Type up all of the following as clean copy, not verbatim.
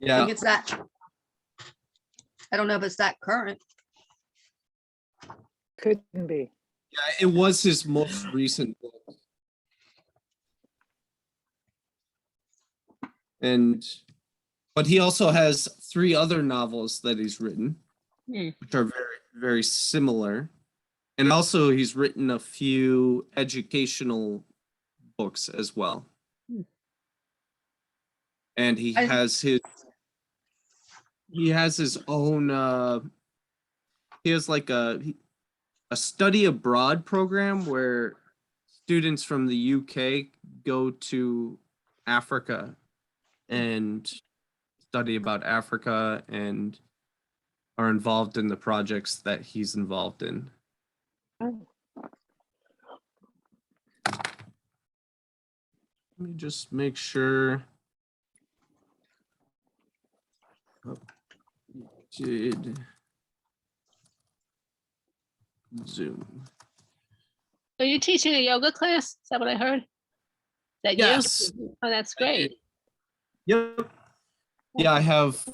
I Yeah, think it's that. I don't know if it's that current. Couldn't be. yeah, it was his most recent book. But he also has 3 other novels that he's written, which are very, very similar. And also he's written a few educational books as well. And he has his own he has like a study abroad program where students from the UK go to Africa and study about Africa and are involved in the projects that he's involved in. Oh. Let me just make sure. Oh, did Zoom. Are you teaching a yoga class? Is that what I heard? That Yes. you? Oh, that's great. Yep. Yeah, I have.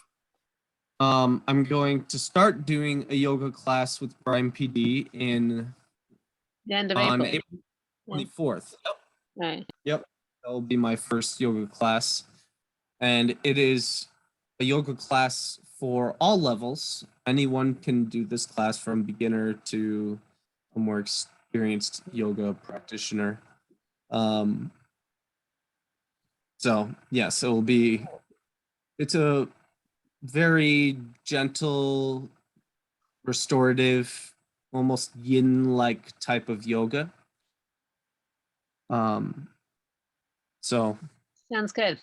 I'm going to start doing a yoga class with Brian PD The end of on April. April 24th. Yep. Right. Yep. That will be my first yoga class. And it is a yoga class for all levels. Anyone can do this class from beginner to a more experienced yoga practitioner. So yes, it's a very gentle, restorative, almost yin-like type of yoga. So Sounds good.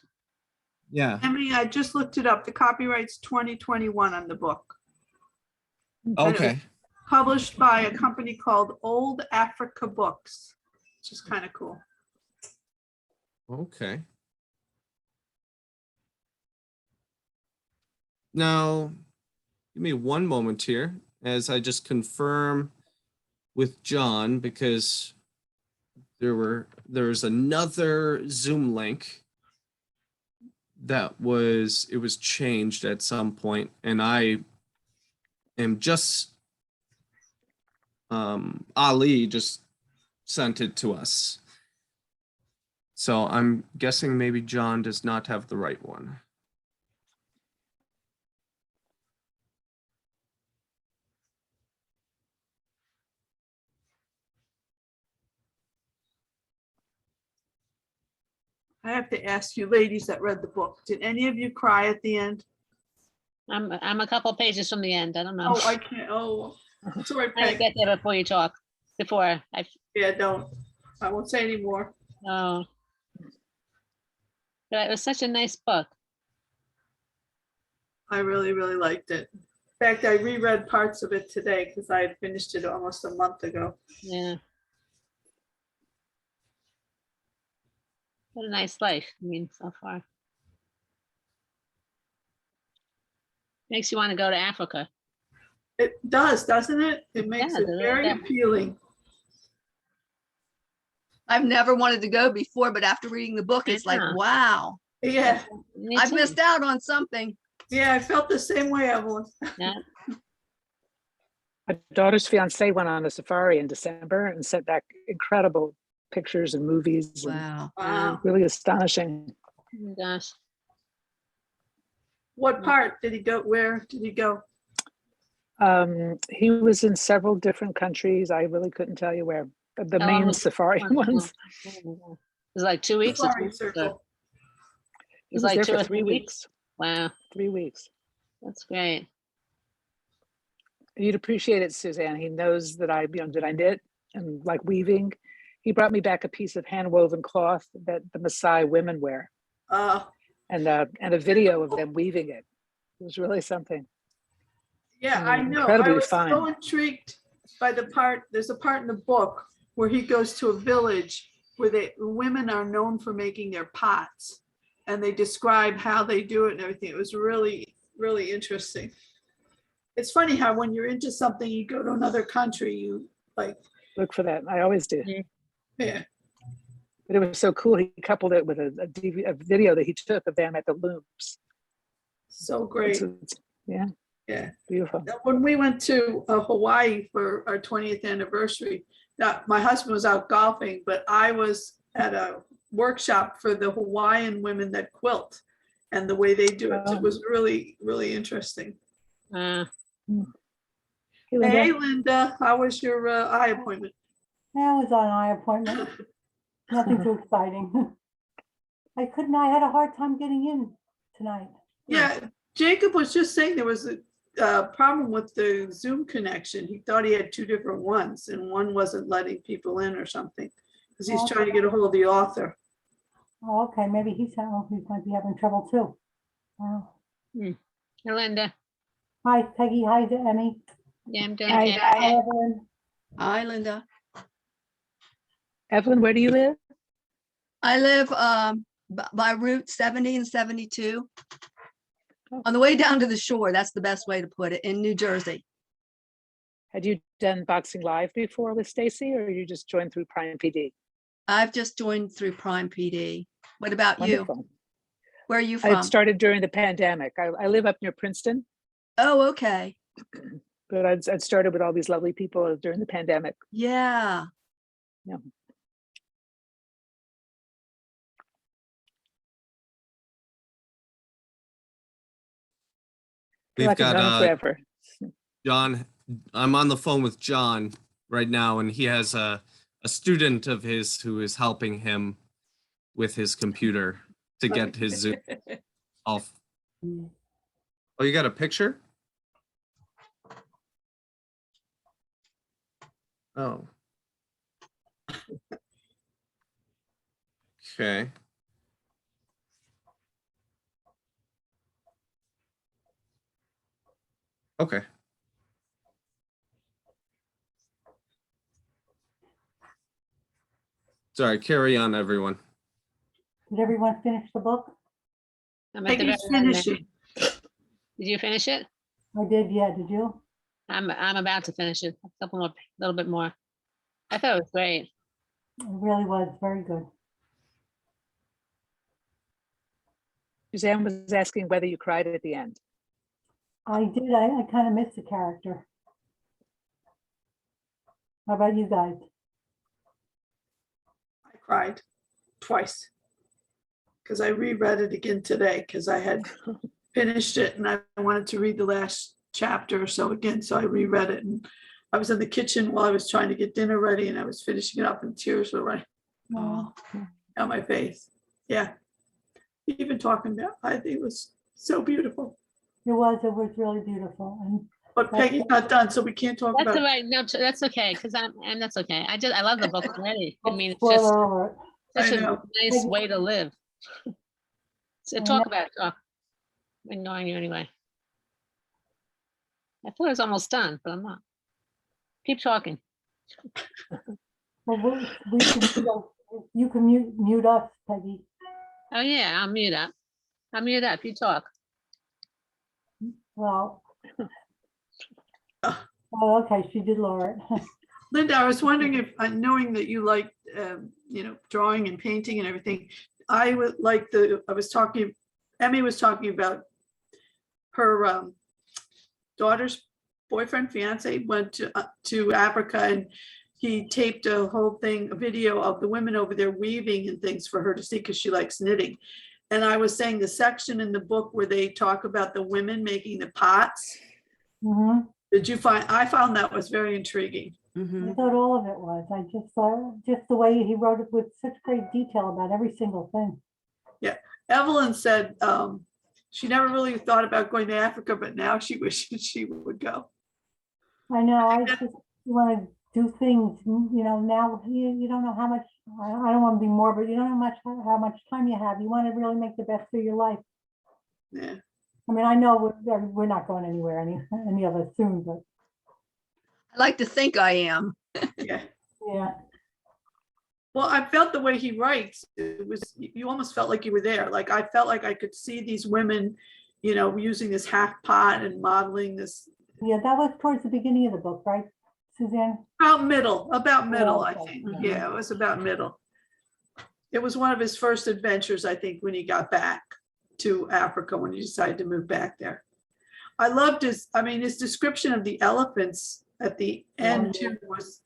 yeah. Emily, I just looked it up. The copyright's 2021 on the book. Okay. Published by a company called Old Africa Books, which is kind of cool. Okay. Now, give me one moment here as I just confirm with John, because there's another Zoom link that was changed at some point, and I am just Ali just sent it to us. So I'm guessing maybe John does not have the right one. I have to ask you ladies that read the book, did any of you cry at the end? I'm a couple pages from the end. I don't know. Oh, I can't. Oh, sorry, I Peg. get there before you talk. Before I. Yeah, don't. I won't say any more. Oh. But it was such a nice book. I really, really liked it. In fact, I reread parts of it today because I had finished it almost a month ago. Yeah. What a nice life. I mean, so far. Makes you want to go to Africa. It does, doesn't it? It makes Yeah, it very yeah. appealing. I've never wanted to go before, but after reading the book, it's like, Yeah. wow, Yeah, Me I've too. missed out on something. yeah, I felt the same way, Evelyn. Yeah. My daughter's fiance went on a safari in December and sent back incredible pictures and movies. And Wow. Wow. really astonishing. Oh my gosh. What part did he go? Where did he go? He was in several different countries. I really couldn't tell you where, but the How long main was- safari Oh, ones. oh, oh, oh. It was like 2 weeks. or Safari 3 weeks, or- circle. He was was like there 2 for or 3 3 weeks. Wow, 3 weeks. that's great. You'd appreciate it, Suzanne. He knows that I knit and like weaving. He brought me back a piece of hand woven cloth that the Maasai women wear, and a video of them weaving it. It was really something. Yeah, I know. I Incredibly was so fine. intrigued by the part, there's a part in the book where he goes to a village where women are known for making their pots. And they describe how they do it and everything. It was really, really interesting. It's funny how when you're into something, you go to another country, you like, Look for that. I always do. yeah, But it was so cool. He coupled it with a video that he took of them at the looms. So great. Yeah, Yeah. beautiful. When we went to Hawaii for our 20th anniversary, my husband was out golfing, but I was at a workshop for the Hawaiian women that quilt and the way they do it. Oh. It was really, really interesting. Uh, Hey, Linda. Hey, Linda, how was your eye appointment? I was on eye appointment. Nothing too exciting. I had a hard time getting in tonight. Yeah, Jacob was just saying there was a problem with the Zoom connection. He thought he had two different ones and one wasn't letting people in or something because he's trying to get a hold of the author. Oh, okay, maybe he might be having trouble too. Wow. hey, Linda. Hi, Peggy. Hi, Emmy. Yeah, I'm doing Hi. okay. Hi, Evelyn. Hi, Linda. Evelyn, where do you live? I live by Route 70 and 72. On the way down to the shore, that's the best way to put it, in New Jersey. Had you done Boxing Live before with Stacy, or you just joined through Prime PD? I've just joined through Prime PD. What about you? Wonderful. Where are you I from? started during the pandemic. I live up near Princeton, Oh, okay. but I'd started with all these lovely people during the pandemic. Yeah. Yeah. We've Like I've known him got forever. John. I'm on the phone with John right now, and he has a student of his who is helping him with his computer to get his Zoom off. Oh, you got a picture? Oh. Okay. Okay. Sorry, carry on, everyone. Did everyone finish the book? I'm at the Peggy's very end. finishing. Did you finish it? I did, yeah. Did you? I'm about to finish it. A couple more, a little bit more. I thought it was great. It really was very good. Suzanne was asking whether you cried at the end. I did. I kind of missed the character. How about you guys? I cried twice because I reread it again today because I had finished it and I wanted to read the last chapter or so again. So I reread it and I was in the kitchen while I was trying to get dinner ready and I was finishing it up and tears were running down my face. Yeah. Even talking about, I think it was so beautiful. It was really beautiful. And But Peggy's not done, so we can't talk That's about all it. right. No, that's okay. Cause and that's okay. I love the book already. I mean, it's just spoiler alert. such I a know. nice way to live. So I talk know. about it. Oh, I'm ignoring you anyway. I thought I was almost done, but I'm not. Keep talking. Well, we can, you can mute us, Peggy. Oh yeah, I'll mute up. I'll mute up. You talk. Well. Oh, okay. She did lower it. Linda, I was wondering if, knowing that you like, drawing and painting and everything, I would like Emmy was talking about her daughter's boyfriend, fiance, went to Africa and he taped a whole thing, a video of the women over there weaving and things for her to see because she likes knitting. And I was saying the section in the book where they talk about the women making the pots. Mhm. I found that was very intriguing. I thought all of it was. I just saw just the way he wrote it with such great detail about every single thing. Evelyn said she never really thought about going to Africa, but now she wishes she would go. I know. I just want to do things. Now you don't know how much. I don't want to be morbid. You don't know how much time you have. You want to really make the best of your life. Yeah. I mean, I know we're not going anywhere any of us soon, but I like to think I am. Yeah. yeah. Well, I felt the way he writes, you almost felt like you were there. Like I felt like I could see these women, using this half pot and modeling this. Yeah, that was towards the beginning of the book, right, Suzanne? About middle, I okay. think. Mhm. Yeah, it was about middle. It was one of his first adventures, I think, when he got back. to Africa when he decided to move back there. I loved his description of the elephants at the end too was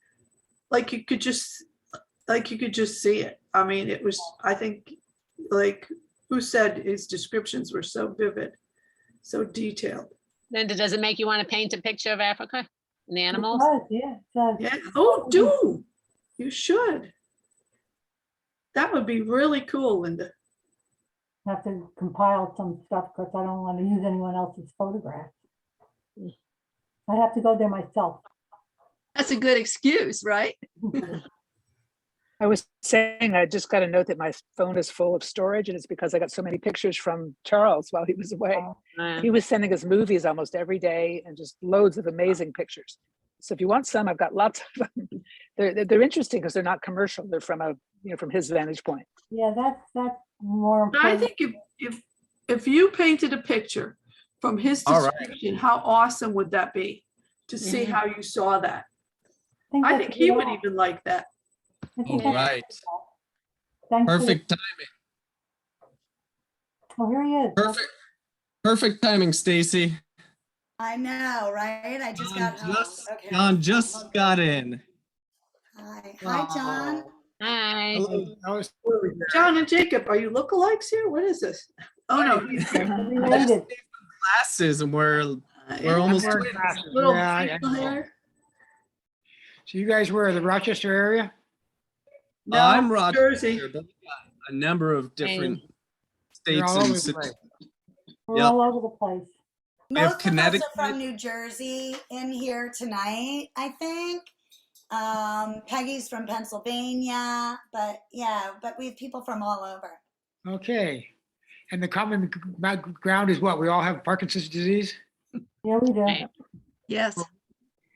like you could just see it. I mean, it was, I think, like, who said his descriptions were so vivid, so detailed. Linda, does it make you want to paint a picture of Africa and the animals? Yeah, it does. Yeah. Oh, do. You should. That would be really cool, Linda. Have to compile some stuff because I don't want to use anyone else's photographs. I have to go there myself. That's a good excuse, right? I was saying, I just got a note that my phone is full of storage, and it's because I got so many pictures from Charles while he was away. He was sending us movies almost every day and just loads of amazing pictures. So if you want some, I've got lots of them. They're interesting because they're not commercial. They're from from his vantage point. Yeah, that's more I important. think if you painted a picture from his All right. description, how awesome would that be to see how you saw that? I that's think he would real. even like that. I think All that's- right. Thanks for the- Perfect timing. Oh, here he is. Perfect timing, Stacy. I know, right? I just got home. Okay. John just got in. Hi, John. Hi. John and Jacob, are you lookalikes here? What is this? Oh, no. he's Related. Glasses, and we're almost Yeah. twins. Little Yeah, I facial know. hair. So you guys were the Rochester area? No, I'm Rochester, Jersey. but we got a number of different You're states all over and the cities. place. We're Yep. all over the place. We have Most of us Connecticut. are from New Jersey in here tonight, I think. Peggy's from Pennsylvania, but we have people from all over. Okay. And the common ground is what? We all have Parkinson's disease? Yeah, we do. Right. Yes.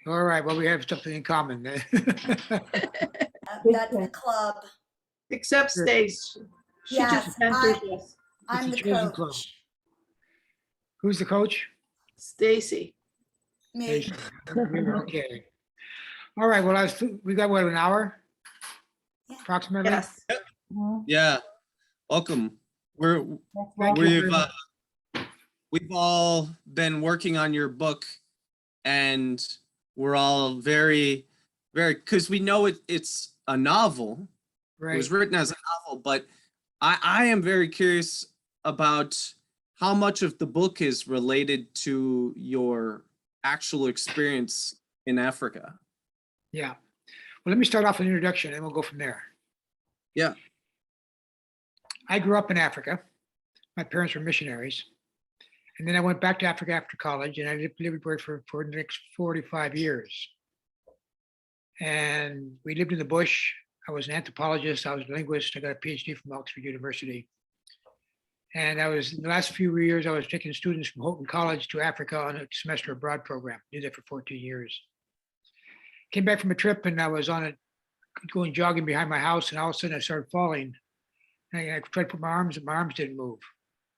All right, well, we have something in common. That's the club. Except Sure. Stace. She Yes, just mentors us. I'm It's the a chosen club. coach. Who's the coach? Stacy. Me. Okay. All right, well, we got what, an hour? Yeah. Approximately? Yes. Mhm. Yeah. Welcome. That's Thank right. you. We've all been working on your book, and we're all very, because we know it's a novel. It Right. was written as a novel, but I am very curious about how much of the book is related to your actual experience in Africa. Yeah. Well, let me start off with an introduction and we'll go from there. Yeah. I grew up in Africa. My parents were missionaries. And then I went back to Africa after college, and I lived there for the next 45 years. And we lived in the bush. I was an anthropologist. I was a linguist. I got a PhD from Oxford University. And in the last few years, I was taking students from Houghton College to Africa on a semester abroad program. Did that for 14 years. Came back from a trip, and I was going jogging behind my house, and all of a sudden I started falling. And I tried to put my arms, and my arms didn't move.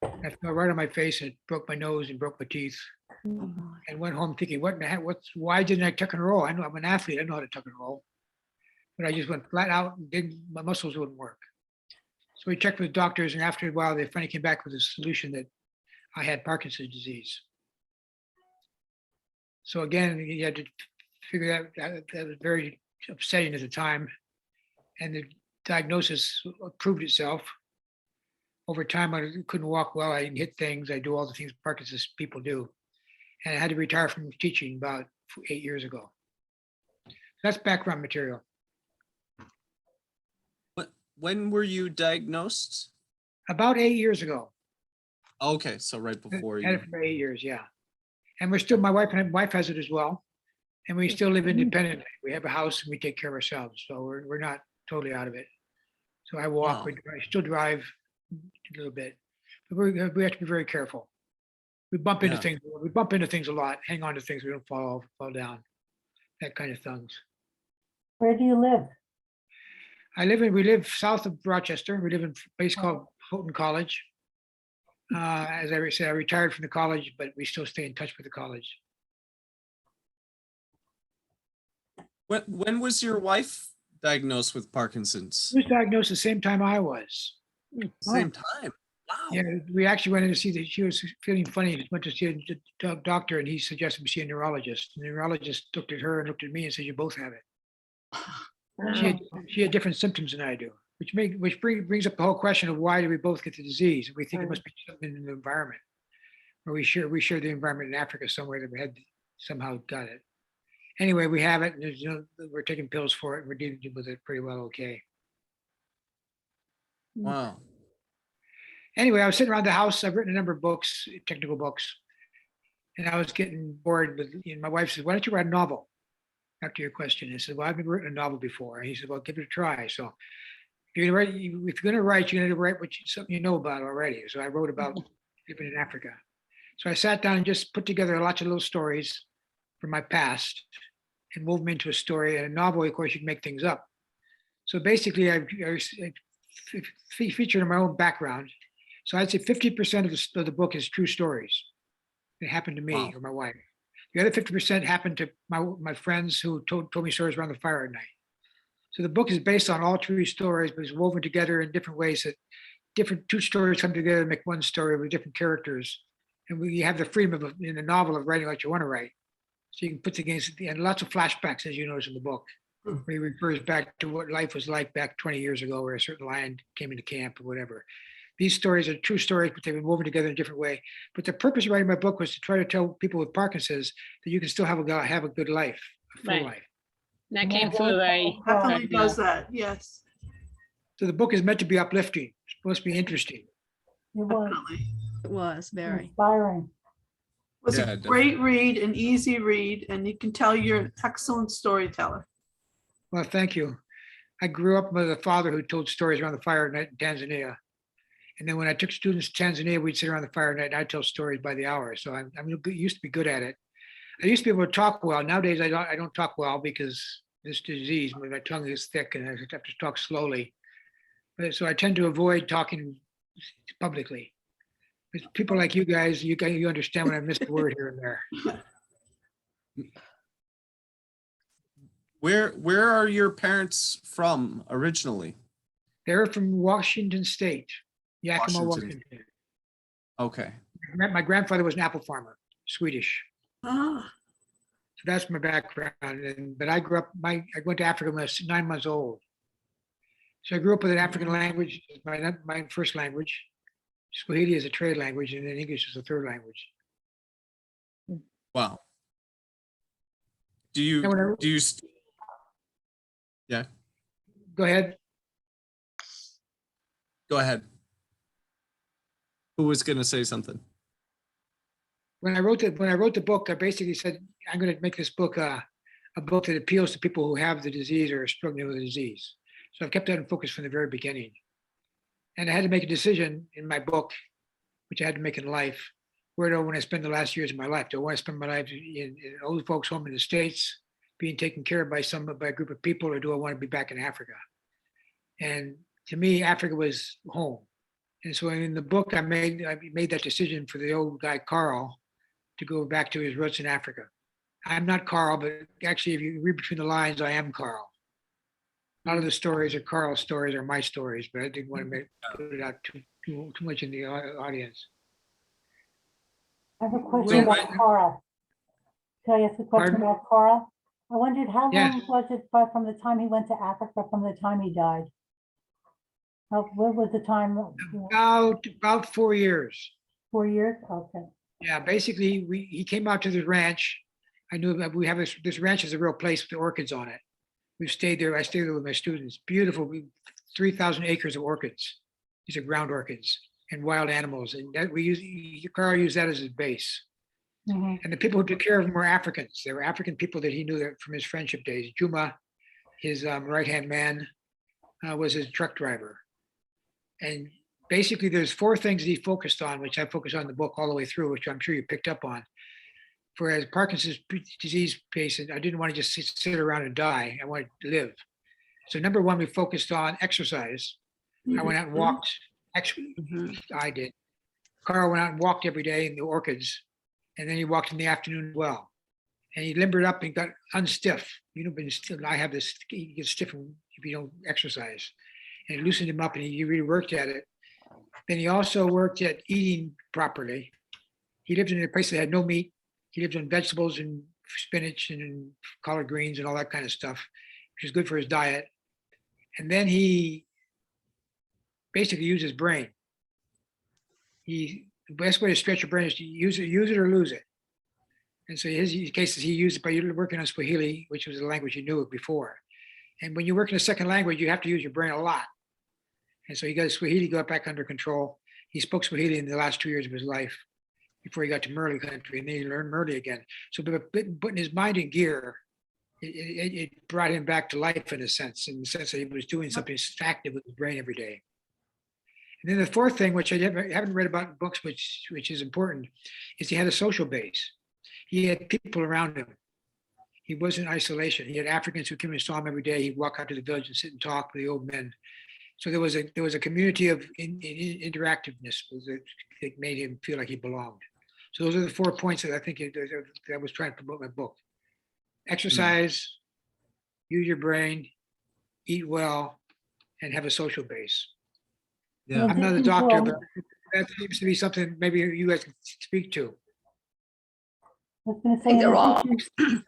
I fell right on my face and broke my nose and broke my teeth. And went home thinking, what in the heck? Why didn't I tuck and roll? I know I'm an athlete. I know how to tuck and roll. But I just went flat out and my muscles wouldn't work. So we checked with doctors, and after a while, they finally came back with a solution that I had Parkinson's disease. So again, you had to figure that was very upsetting at the time. And the diagnosis proved itself. Over time, I couldn't walk well. I didn't hit things. I do all the things Parkinson's people do. And I had to retire from teaching about 8 years ago. That's background material. When were you diagnosed? About 8 years ago. Okay, so right before Had you. it for 8 years, yeah. And we're still, my wife has it as well. And we still live independently. We have a house and we take care of ourselves. So we're not totally out of it. So I walk, Oh. I still drive a little bit. But we have to be very careful. We bump into Yeah. things. We bump into things a lot. Hang on to things. We don't fall down. That kind of things. Where do you live? We live south of Rochester. We live in a place called Houghton College. As I said, I retired from the college, but we still stay in touch with the college. When was your wife diagnosed with Parkinson's? She was diagnosed the same time I was. Same time. Yeah, we actually went in to see that she was feeling funny. Went to see a doctor, and he suggested we see a neurologist. The neurologist looked at her and looked at me and said, "You both have it." She had different symptoms than I do, which brings up the whole question of why do we both get the disease? We think it must be something in the environment, or we share the environment in Africa somewhere that we had somehow got it. Anyway, we have it, and there's, we're taking pills for it, and we're dealing with it pretty well. Okay. Wow. Anyway, I was sitting around the house. I've written a number of books, technical books, and I was getting bored with, my wife said, "Why don't you write a novel?" After your question, I said, "Well, I've never written a novel before." And he said, "Well, give it a try." So if you're going to write, you're going to write something you know about already. So I wrote about living in Africa. So I sat down and just put together lots of little stories from my past and wove them into a story. And a novel, of course, you can make things up. So basically, I featured in my own background. So I'd say 50% of the book is true stories. It happened to me or my wife. The other 50% happened to my friends who told me stories around the fire at night. So the book is based on all true stories, but it's woven together in different ways that two stories come together and make one story with different characters. And we have the freedom in a novel of writing what you want to write. So you can put things, and lots of flashbacks, as you notice in the book, where he refers back to what life was like back 20 years ago, where a certain lion came into camp or whatever. These stories are true stories, but they've been woven together in a different way. But the purpose of writing my book was to try to tell people with Parkinson's that you can still have a good life, a full Right. life. That came through very, Definitely very does well. that, yes, So the book is meant to be uplifting. It's supposed to be interesting. It was definitely. It was very. inspiring. It was Yeah, a definitely. great read, an easy read, and you can tell you're an excellent storyteller. Well, thank you. I grew up with a father who told stories around the fire at night in Tanzania. And then when I took students to Tanzania, we'd sit around the fire at night and I'd tell stories by the hour. So I used to be good at it. I used to be able to talk well. Nowadays, I don't talk well because this disease, my tongue is thick and I have to talk slowly. So I tend to avoid talking publicly. But people like you guys, you understand when I miss a word here and there. Where are your parents from originally? They're from Washington State, Yakima, Washington. Washington. Okay. My grandfather was an apple farmer, Swedish. Ah, So that's my background. But I grew up, I went to Africa when I was 9 months old. So I grew up with an African language, my first language. Swahili is a trade language, and then English is a third language. Wow. And when I- Yeah, Go ahead. go ahead. Who was going to say something? When I wrote the book, I basically said, I'm going to make this book a book that appeals to people who have the disease or are struggling with the disease. So I've kept that in focus from the very beginning. And I had to make a decision in my book, which I had to make in life. Where do I want to spend the last years of my life? Do I want to spend my life in an old folks home in the States, being taken care of by a group of people, or do I want to be back in Africa? And to me, Africa was home. And so in the book, I made that decision for the old guy, Carl, to go back to his roots in Africa. I'm not Carl, but actually, if you read between the lines, I am Carl. A lot of the stories are Carl's stories or my stories, but I didn't want to put it out too much in the audience. I have a question about Carl. Can I ask a question Pardon? about Carl? I wondered how Yes. long was it from the time he went to Africa from the time he died? What was the time? About 4 years. 4 years? Okay. Yeah, basically, he came out to the ranch. I knew that we have this ranch is a real place with the orchids on it. We've stayed there. I stayed there with my students. Beautiful, 3,000 acres of orchids. These are ground orchids and wild animals, and that Carl used that as his base. Mhm. And the people who took care of him were Africans. They were African people that he knew that from his friendship days. Juma, his right-hand man, was his truck driver. And basically, there's 4 things that he focused on, which I focus on in the book all the way through, which I'm sure you picked up on. For as Parkinson's disease patient, I didn't want to just sit around and die. I wanted to live. So number 1, we focused on exercise. I went out and walked. Actually, I did. Carl went out and walked every day in the orchids, and then he walked in the afternoon as well. And he limbered up and got unstiff. You know, but still, I have this. You get stiff if you don't exercise. And it loosened him up, and he really worked at it. Then he also worked at eating properly. He lived in a place that had no meat. He lived on vegetables and spinach and collard greens and all that kind of stuff, which is good for his diet. And then he basically used his brain. The best way to stretch your brain is to use it or lose it. And so his cases, he used it by working on Swahili, which was a language he knew before. And when you work in a second language, you have to use your brain a lot. And so he got Swahili got back under control. He spoke Swahili in the last 2 years of his life before he got to Murley country, and then he learned Murley again. So putting his mind in gear, it brought him back to life in the sense that he was doing something active with his brain every day. And then the fourth thing, which I haven't read about in books, which is important, is he had a social base. He had people around him. He wasn't in isolation. He had Africans who came and saw him every day. He'd walk out to the village and sit and talk with the old men. So there was a community of interactiveness that made him feel like he belonged. So those are the 4 points that I think that I was trying to promote my book. Exercise, use your brain, eat well, and have a social base. Yeah. I'm not a doctor, but that seems to be something maybe you guys can speak to. I was gonna I say, think in they're all, addition-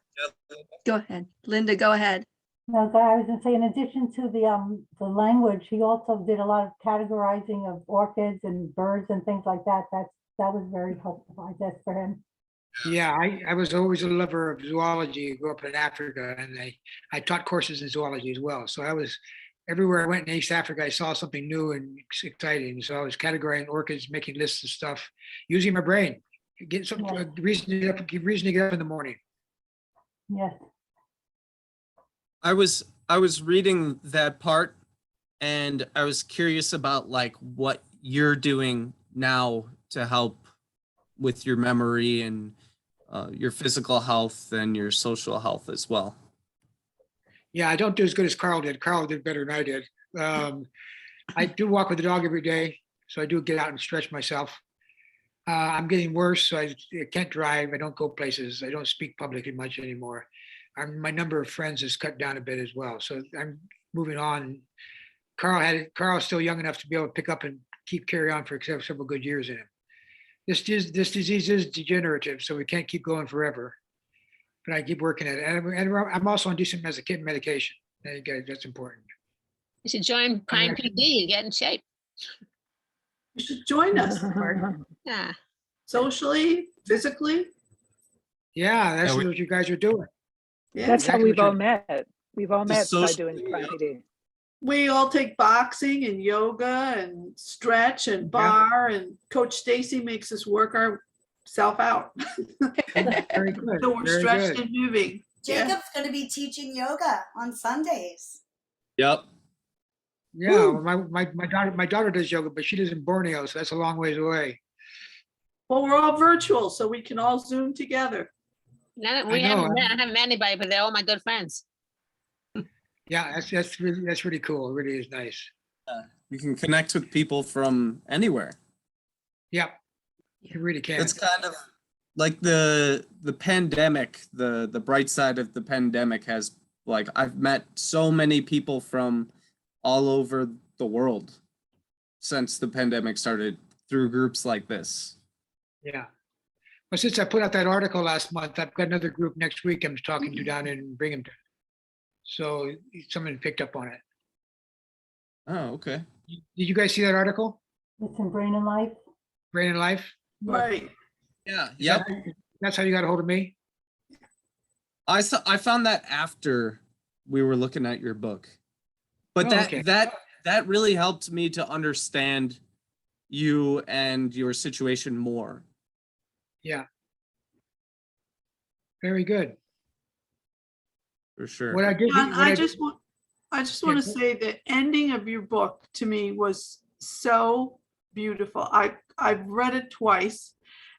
go ahead. Linda, go ahead. no, I was gonna say, in addition to the language, he also did a lot of categorizing of orchids and birds and things like that. That was very helpful, I guess, for him. Yeah, I was always a lover of zoology. I grew up in Africa, and I taught courses in zoology as well. So I was everywhere I went in East Africa, I saw something new and exciting. So I was categorizing orchids, making lists of stuff, using my brain, get some Yeah. reason to get up in the morning. Yes. I was reading that part, and I was curious about like what you're doing now to help with your memory and your physical health and your social health as well. Yeah, I don't do as good as Carl did. Carl did better than I did. I do walk with the dog every day, so I do get out and stretch myself. I'm getting worse, so I can't drive. I don't go places. I don't speak publicly much anymore. My number of friends has cut down a bit as well, so I'm moving on. Carl's still young enough to be able to pick up and carry on for several good years in him. This disease is degenerative, so we can't keep going forever. But I keep working at it, and I'm also on decent medication. That's important. You should join Prime PD and get in shape. You should join us Yeah. socially, physically. Yeah, that's what you guys are doing. Yeah. That's how exactly we've what all you're- met. We've all met by social- doing Prime PD. We all take boxing and yoga and stretch and bar, and Coach Stacy makes us work ourselves out. Very good. So we're Very stretched good. and moving. Yeah. Jacob's going to be teaching yoga on Sundays. Yep. Yeah, well, my daughter does yoga, but she lives in Borneo, so that's a long ways away. Well, we're all virtual, so we can all Zoom together. We I know, haven't met anybody, but they're all my good friends. Yeah, that's really cool. It really is nice. You can connect with people from anywhere. Yeah, you really can. It's kind of like the pandemic, the bright side of the pandemic has, like, I've met so many people from all over the world since the pandemic started through groups like this. Yeah. Well, since I put out that article last month, I've got another group next week I'm talking to down in Binghamton. So someone picked up on it. Oh, okay. Did you guys see that article? It's in Brain and Life. Brain and Life? Right. Yeah. Is Yep. That's how you got a hold of me? I found that after we were looking at your book, but Oh, okay. that really helped me to understand you and your situation more. Yeah. Very good. For sure. What I did. John, what I I- just want Yeah, to say the ending of your book to me was so beautiful. I've read it twice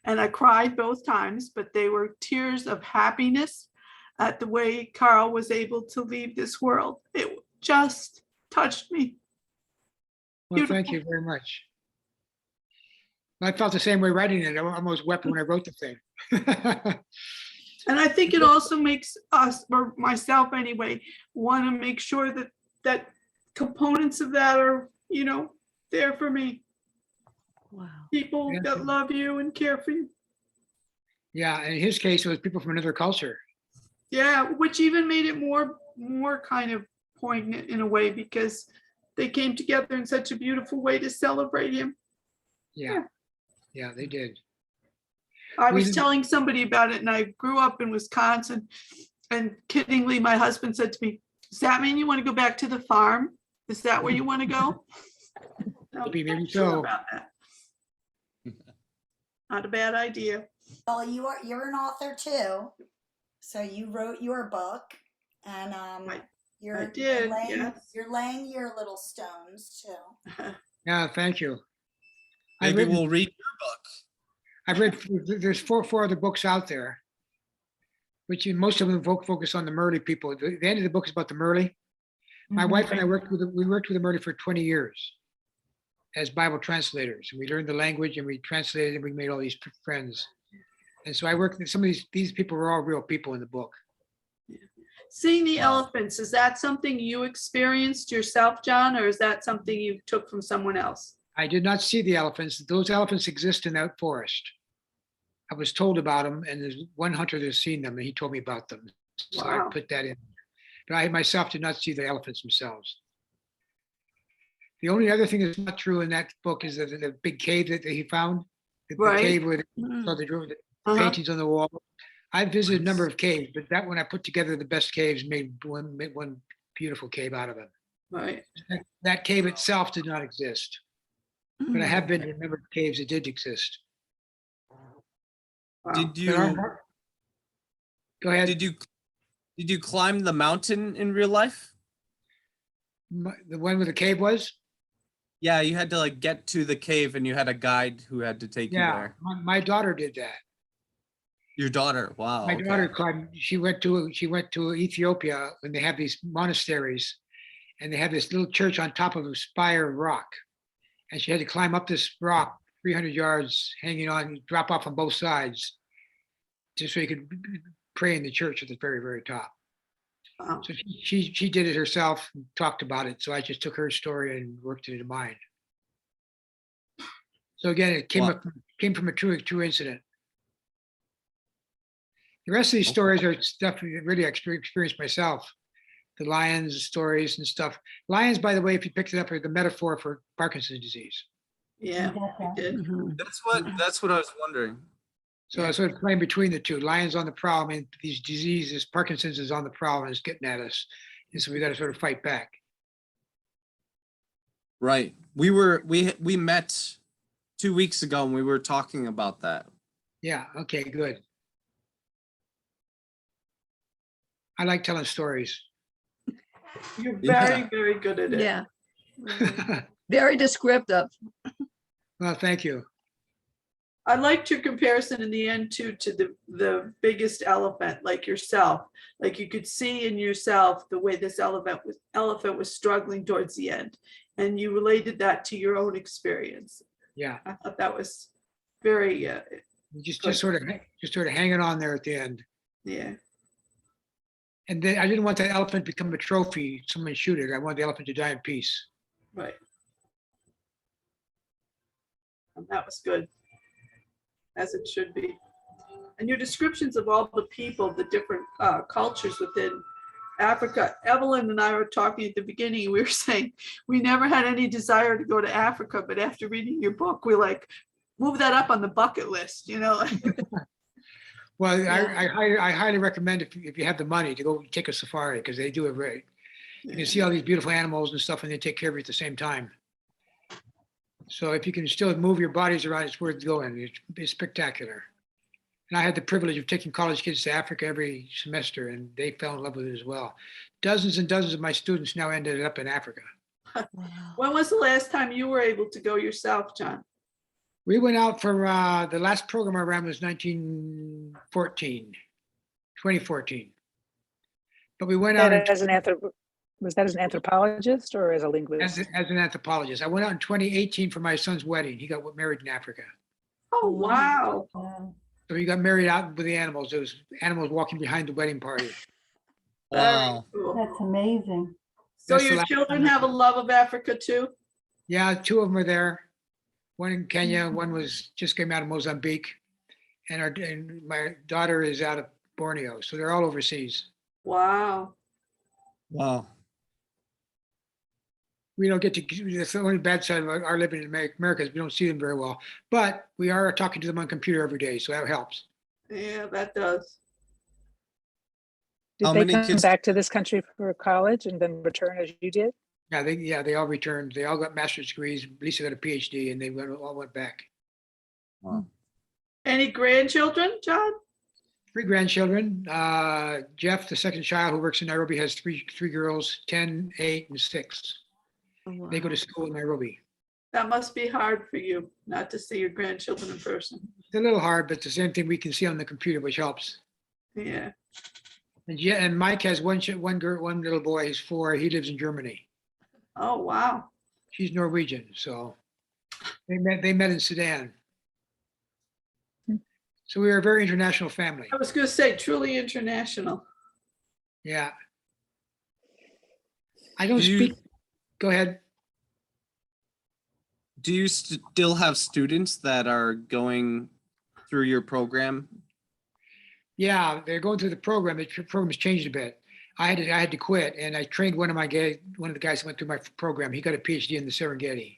and I cried both times, but they were tears of happiness at the way Carl was able to leave this world. It just touched me. Well, thank you very much. I felt the same way writing it. I almost wept when I wrote the thing. And I think it also makes us, or myself anyway, want to make sure that components of that are, there for me. Wow. People Yeah. that love you and care for you. Yeah, in his case, it was people from another culture. Yeah, which even made it more kind of poignant in a way because they came together in such a beautiful way to celebrate him. Yeah, yeah, they did. I We was did- telling somebody about it, and I grew up in Wisconsin, and kiddingly, my husband said to me, "Does that mean you want to go back to the farm? Is that where you want to go?" I'm Maybe not sure so. about that. Not a bad idea. Well, you're an author too, so you wrote your book, and I did, yes. you're laying your little stones too. Yeah, thank you. Maybe we'll read your book. I've read, there's four other books out there, which most of them focus on the Murley people. The end of the book is about the Murley. My wife and I worked with the Murley for 20 years as Bible translators. And we learned the language and we translated and we made all these friends. And so I worked with some of these people were all real people in the book. Seeing the elephants, is that something you experienced yourself, John, or is that something you took from someone else? I did not see the elephants. Those elephants exist in that forest. I was told about them, and there's one hunter that's seen them, and he told me about them. So Wow. I put that in. But I myself did not see the elephants themselves. The only other thing that's not true in that book is that the big cave that he found, the Right. cave where Mm. they drew the Uh-huh. paintings on the wall. I visited a number of caves, but that one I put together the best caves, made one beautiful cave out of it. Right. That cave itself did not exist, but I Mm. have been in a number of caves that did exist. Wow. Did But you Go ahead. did you climb the mountain in real life? The one where the cave was? Yeah, you had to like get to the cave and you had a guide who had to take you Yeah, there. my daughter did that. Your daughter. Wow. My okay. daughter climbed, she went to Ethiopia when they have these monasteries and they have this little church on top of a spire of rock. And she had to climb up this rock 300 yards hanging on, drop off on both sides, just so you could pray in the church at the very, very top. Wow. So she did it herself, and talked about it. So I just took her story and worked it into mine. So again, it came from a true incident. The rest of these stories are stuff that really I experienced myself. The lions stories and stuff. Lions, by the way, if you picked it up, are the metaphor for Parkinson's disease. Yeah, You got I that. did. Mhm. That's what I was wondering. So I sort of playing between the two. Lions on the prowl. I mean, these diseases, Parkinson's is on the prowl and it's getting at us. And so we got to sort of fight back. Right. We met 2 weeks ago and we were talking about that. Yeah, okay, good. I like telling stories. You're Yeah. very good at it. Yeah, very descriptive. Well, thank you. I liked your comparison in the end too to the biggest elephant, like yourself. Like you could see in yourself the way this elephant was struggling towards the end, and you related that to your own experience. Yeah, I thought that was very just sort of hanging on there at the end. yeah. And then I didn't want that elephant to become a trophy. Someone shoot it. I wanted the elephant to die in peace. Right. And that was good, as it should be. And your descriptions of all the people, the different cultures within Africa. Evelyn and I were talking at the beginning. We were saying we never had any desire to go to Africa, but after reading your book, we like move that up on the bucket list, you know? Well, Yeah. I highly recommend if you have the money to go take a safari because they do it right. You can see all these beautiful animals and stuff and they take care of you at the same time. So if you can still move your bodies around, it's worth going. It's spectacular. And I had the privilege of taking college kids to Africa every semester and they fell in love with it as well. Dozens and dozens of my students now ended up in Africa. When was the last time you were able to go yourself, John? We went out for the last program I ran was 2014. But we went out Was that as an anthropologist or as a linguist? as an anthropologist. I went out in 2018 for my son's wedding. He got married in Africa. Oh, wow. So he got married out with the animals. There was animals walking behind the wedding party. Wow. Very cool. That's amazing. So That's the your last children time I- have a love of Africa too? Yeah, 2 of them are there. One in Kenya, one was just came out of Mozambique, and my daughter is out of Borneo. So they're all overseas. Wow. Wow. We don't get to, that's the only bad side of our living in America is we don't see them very well. But we are talking to them on computer every day, so that helps. Yeah, that does. Did How they many come kids- back to this country for college and then return as you did? Yeah, they all returned. They all got master's degrees. Lisa got a PhD, and they all went back. Wow. Any grandchildren, John? 3 grandchildren. Jeff, the second child who works in Nairobi, has three girls, 10, 8, and 6. They go to school in Nairobi. That must be hard for you not to see your grandchildren in person. It's a little hard, but it's the same thing we can see on the computer, which helps. Yeah. And Mike has one little boy. He's 4. He lives in Germany. Oh, wow. She's Norwegian, so they met in Sudan. So we are a very international family. I was going to say truly international. Yeah. I don't Do you- speak. Go ahead. Do you still have students that are going through your program? Yeah, they're going through the program. The program has changed a bit. I had to quit, and I trained one of the guys who went through my program. He got a PhD in the Serengeti,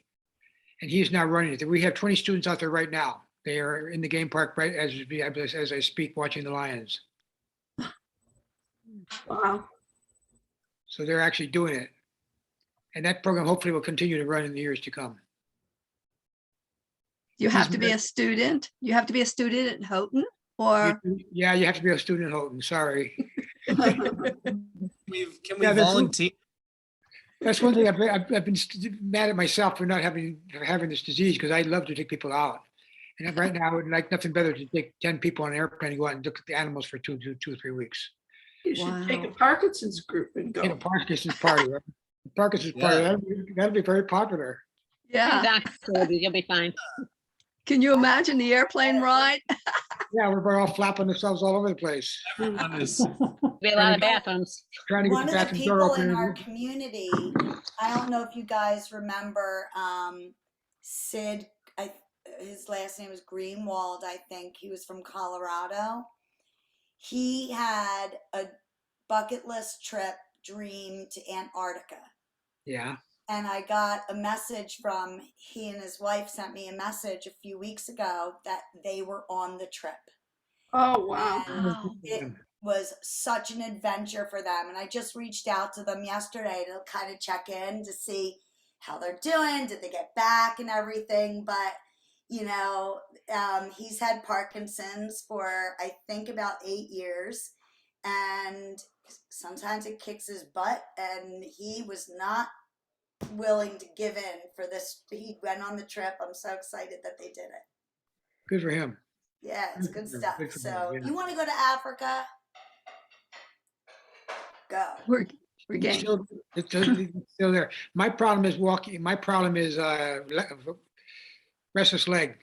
and he's now running it. We have 20 students out there right now. They are in the game park right as I speak, watching the lions. Wow. So they're actually doing it, and that program hopefully will continue to run in the years to come. You have to be a student. You have to be a student at Houghton, or Yeah, you have to be a student at Houghton. Sorry. Can we Yeah, that's- volunteer? That's one thing I've been mad at myself for not having this disease, because I love to take people out. And right now, I would like nothing better to take 10 people on an airplane and go out and look at the animals for two or 3 weeks. You should take a Wow. Parkinson's group and In a go. Parkinson's party, right? The Parkinson's party, Yeah. that'd be very popular. yeah. Exactly. You'll be fine. Can you imagine the airplane ride? Yeah, we're all flapping ourselves all over the place, Everyone is- Be a lot of bathrooms. trying to get One the of the bathroom door people open. in our community, I don't know if you guys remember, Sid, his last name was Greenwald, I think. He was from Colorado. He had a bucket list trip dream to Antarctica. Yeah, And I got a message from, he and his wife sent me a message a few weeks ago that they were on the trip. Oh, wow. Wow. It was such an adventure for them. And I just reached out to them yesterday to kind of check in to see how they're doing. Did they get back and everything? But, you know, he's had Parkinson's for, I think, about 8 years. And sometimes it kicks his butt. And he was not willing to give in for this. He went on the trip. I'm so excited that they did it. good for him. Yeah, it's good stuff. Good for So him, yeah. you want to go to Africa? Go. We're It's game. it's still there. My problem is walking. My problem is restless leg.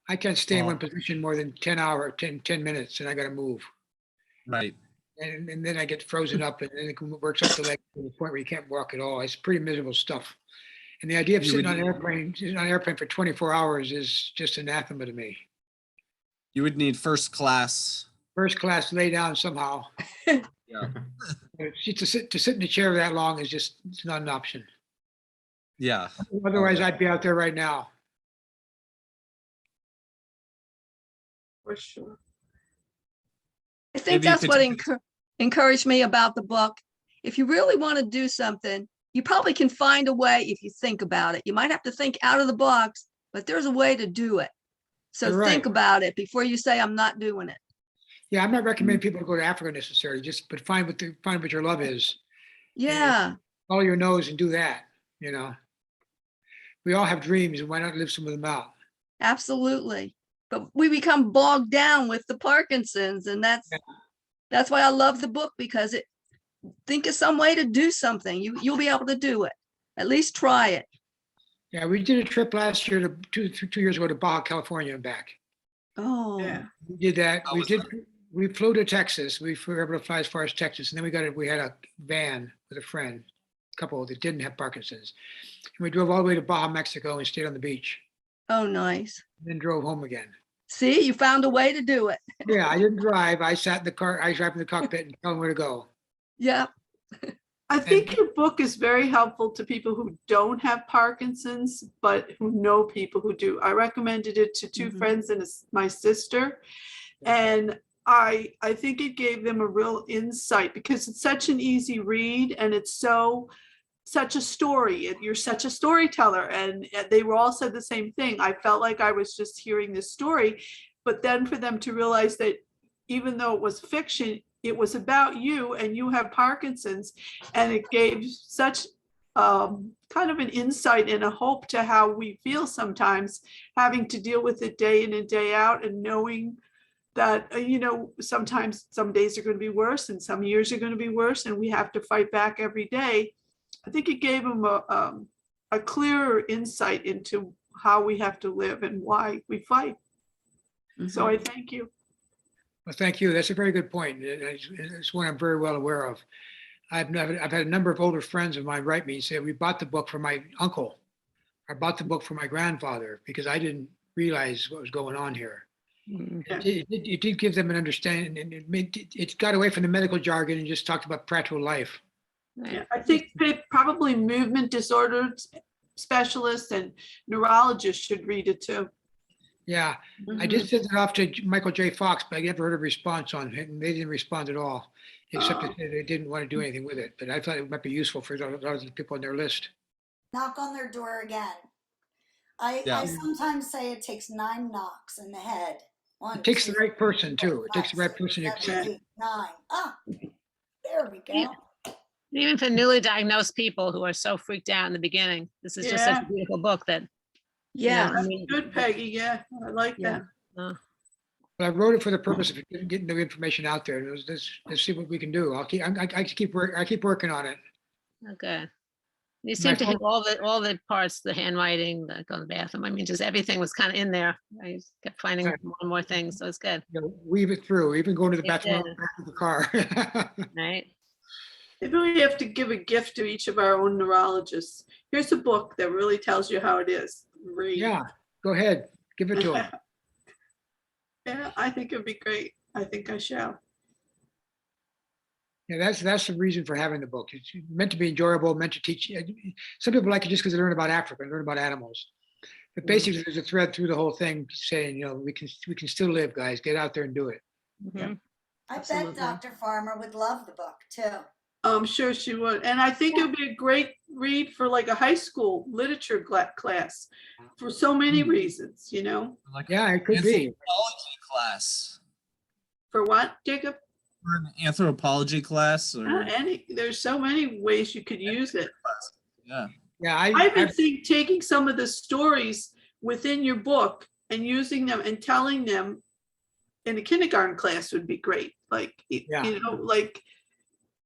I can't stay in Oh. one position more than 10 minutes, and I got to move. Right. And then I get frozen up, and then it works up the leg to the point where you can't walk at all. It's pretty miserable stuff. And the idea of You sitting would- on an airplane for 24 hours is just anathema to me. You would need first class. First class, lay down somehow. Yeah. To sit in a chair that long is just, it's not an option. Yeah. Otherwise, Okay. I'd be out there right now. For sure. I think Maybe you that's could what take- encouraged me about the book. If you really want to do something, you probably can find a way if you think about it. You might have to think out of the box, but there's a way to do it. So You're think right. about it before you say, I'm not doing it. Yeah, I'm not recommending people to go to Africa necessarily, but find what your love is. Yeah, Follow your nose and do that, you know. We all have dreams, and why not live some of them out? absolutely. But we become bogged down with the Parkinson's, and that's why I love the book, because think of some way to do something. You'll be able to do it. At least try it. Yeah, we did a trip last year to 2 years ago to Baja California and back. Oh, Yeah. We did that. How We was did. that? We flew to Texas. We were able to fly as far as Texas, and then we had a van with a friend, couple that didn't have Parkinson's, and we drove all the way to Baja, Mexico, and stayed on the beach. Oh, nice. then drove home again. See, you found a way to do it. Yeah, I didn't drive. I sat in the car. I sat in the cockpit and told them where to go. Yeah. I think your book is very helpful to people who don't have Parkinson's, but who know people who do. I recommended it to two friends and my sister. And I think it gave them a real insight because it's such an easy read and it's such a story. You're such a storyteller. And they were all said the same thing. I felt like I was just hearing this story, but then for them to realize that even though it was fiction, it was about you and you have Parkinson's, and it gave such kind of an insight and a hope to how we feel sometimes, having to deal with it day in and day out, and knowing that, sometimes some days are going to be worse and some years are going to be worse, and we have to fight back every day. I think it gave them a clearer insight into how we have to live and why we fight. So I thank you. Well, thank you. That's a very good point. It's one I'm very well aware of. I've had a number of older friends of mine write me and say, we bought the book for my uncle. I bought the book for my grandfather because I didn't realize what was going on here. It did give them an understanding, and it got away from the medical jargon and just talked about practical life. Yeah, I think probably movement disorders specialists and neurologists should read it too. Yeah, I did send it off to Michael J. Fox, but I never heard a response on it, and they didn't respond at all, except that they didn't want to do anything with it. But I thought it might be useful for those people on their list. Knock on their door again. I sometimes say it takes 9 knocks in the head. It takes the right person too. It takes the right person to 7, 8, 9. Ah, there we go. Even for newly diagnosed people who are so freaked out in the beginning, this is just such a beautiful book that. Yeah. That's good, Peggy. Yeah, I like that. But I wrote it for the purpose of getting the information out there. Let's see what we can do. I keep working on it. Okay. You seem to hit all the parts, the handwriting, like on the bathroom. I mean, just everything was kind of in there. I just kept finding more and more things, so it's good. Weave it through, even going to the bathroom, back to the car. Right. Maybe we have to give a gift to each of our own neurologists. Here's a book that really tells you how it is. Read. Yeah, go ahead, give it to them. Yeah, I think it'd be great. I think I shall. Yeah, that's the reason for having the book. It's meant to be enjoyable, meant to teach. Some people like it just because they learn about Africa and learn about animals. But basically, there's a thread through the whole thing saying, we can still live, guys. Get out there and do it. Yeah. I bet Dr. Farmer would love the book too. I'm sure she would. And I think it would be a great read for like a high school literature class for so many reasons, Like Yeah, it could be. anthropology class. For what, Jacob? For an anthropology class or There's so many ways you could use it. yeah. Yeah, I would think taking some of the stories within your book and using them and telling them in a kindergarten class would be great. Like,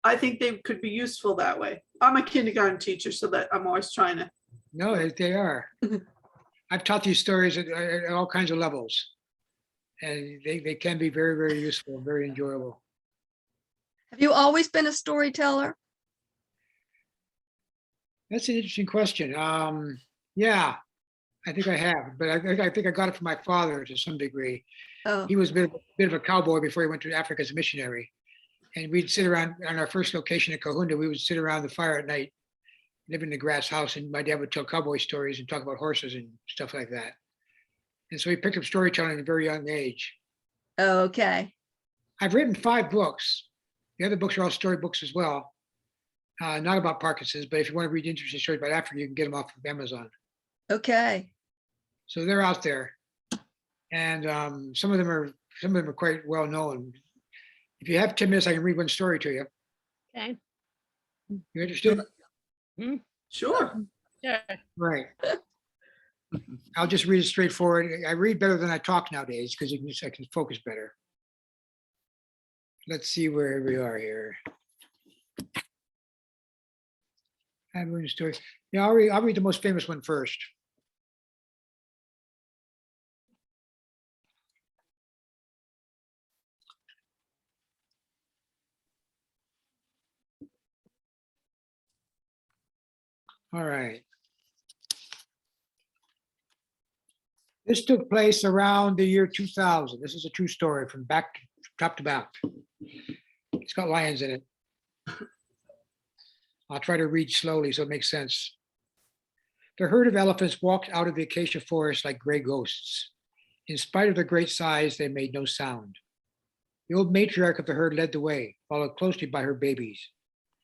I think they could be useful that way. I'm a kindergarten teacher, so that I'm always trying to. No, they are. I've taught these stories at all kinds of levels, and they can be very, very useful and very enjoyable. Have you always been a storyteller? That's an interesting question. Yeah, I think I have, but I think I got it from my father to some degree. Oh, He was a bit of a cowboy before he went to Africa as a missionary. And we'd sit around on our first location at Kahunda. We would sit around the fire at night, live in the grass house, and my dad would tell cowboy stories and talk about horses and stuff like that. And so he picked up storytelling at a very young age. okay. I've written 5 books. The other books are all storybooks as well. Not about Parkinson's, but if you want to read interesting stories about Africa, you can get them off of Amazon. Okay. So they're out there, and some of them are quite well known. If you have 10 minutes, I can read one story to you. Okay. You interested? Sure. Sure. Right. I'll just read it straightforward. I read better than I talk nowadays because I can focus better. Let's see where we are here. I'm reading a story. Yeah, I'll read the most famous one first. All right. This took place around the year 2000. This is a true story from top to back. It's got lions in it. I'll try to read slowly so it makes sense. The herd of elephants walked out of the acacia forest like gray ghosts. In spite of their great size, they made no sound. The old matriarch of the herd led the way, followed closely by her babies.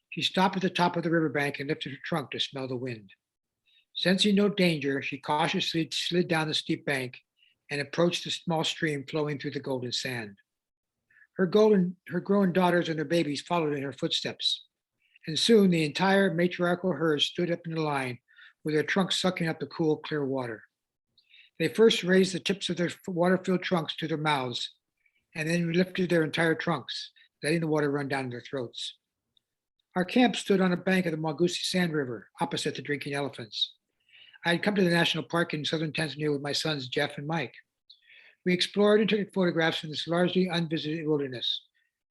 She stopped at the top of the riverbank and lifted her trunk to smell the wind. Sensing no danger, she cautiously slid down the steep bank and approached the small stream flowing through the golden sand. Her growing daughters and their babies followed in her footsteps. And soon the entire matriarchal herd stood up in a line with their trunks sucking up the cool, clear water. They first raised the tips of their water-filled trunks to their mouths, and then lifted their entire trunks, letting the water run down their throats. Our camp stood on a bank of the Mwagusi Sand River, opposite the drinking elephants. I had come to the national park in southern Tanzania with my sons, Jeff and Mike. We explored and took photographs in this largely unvisited wilderness,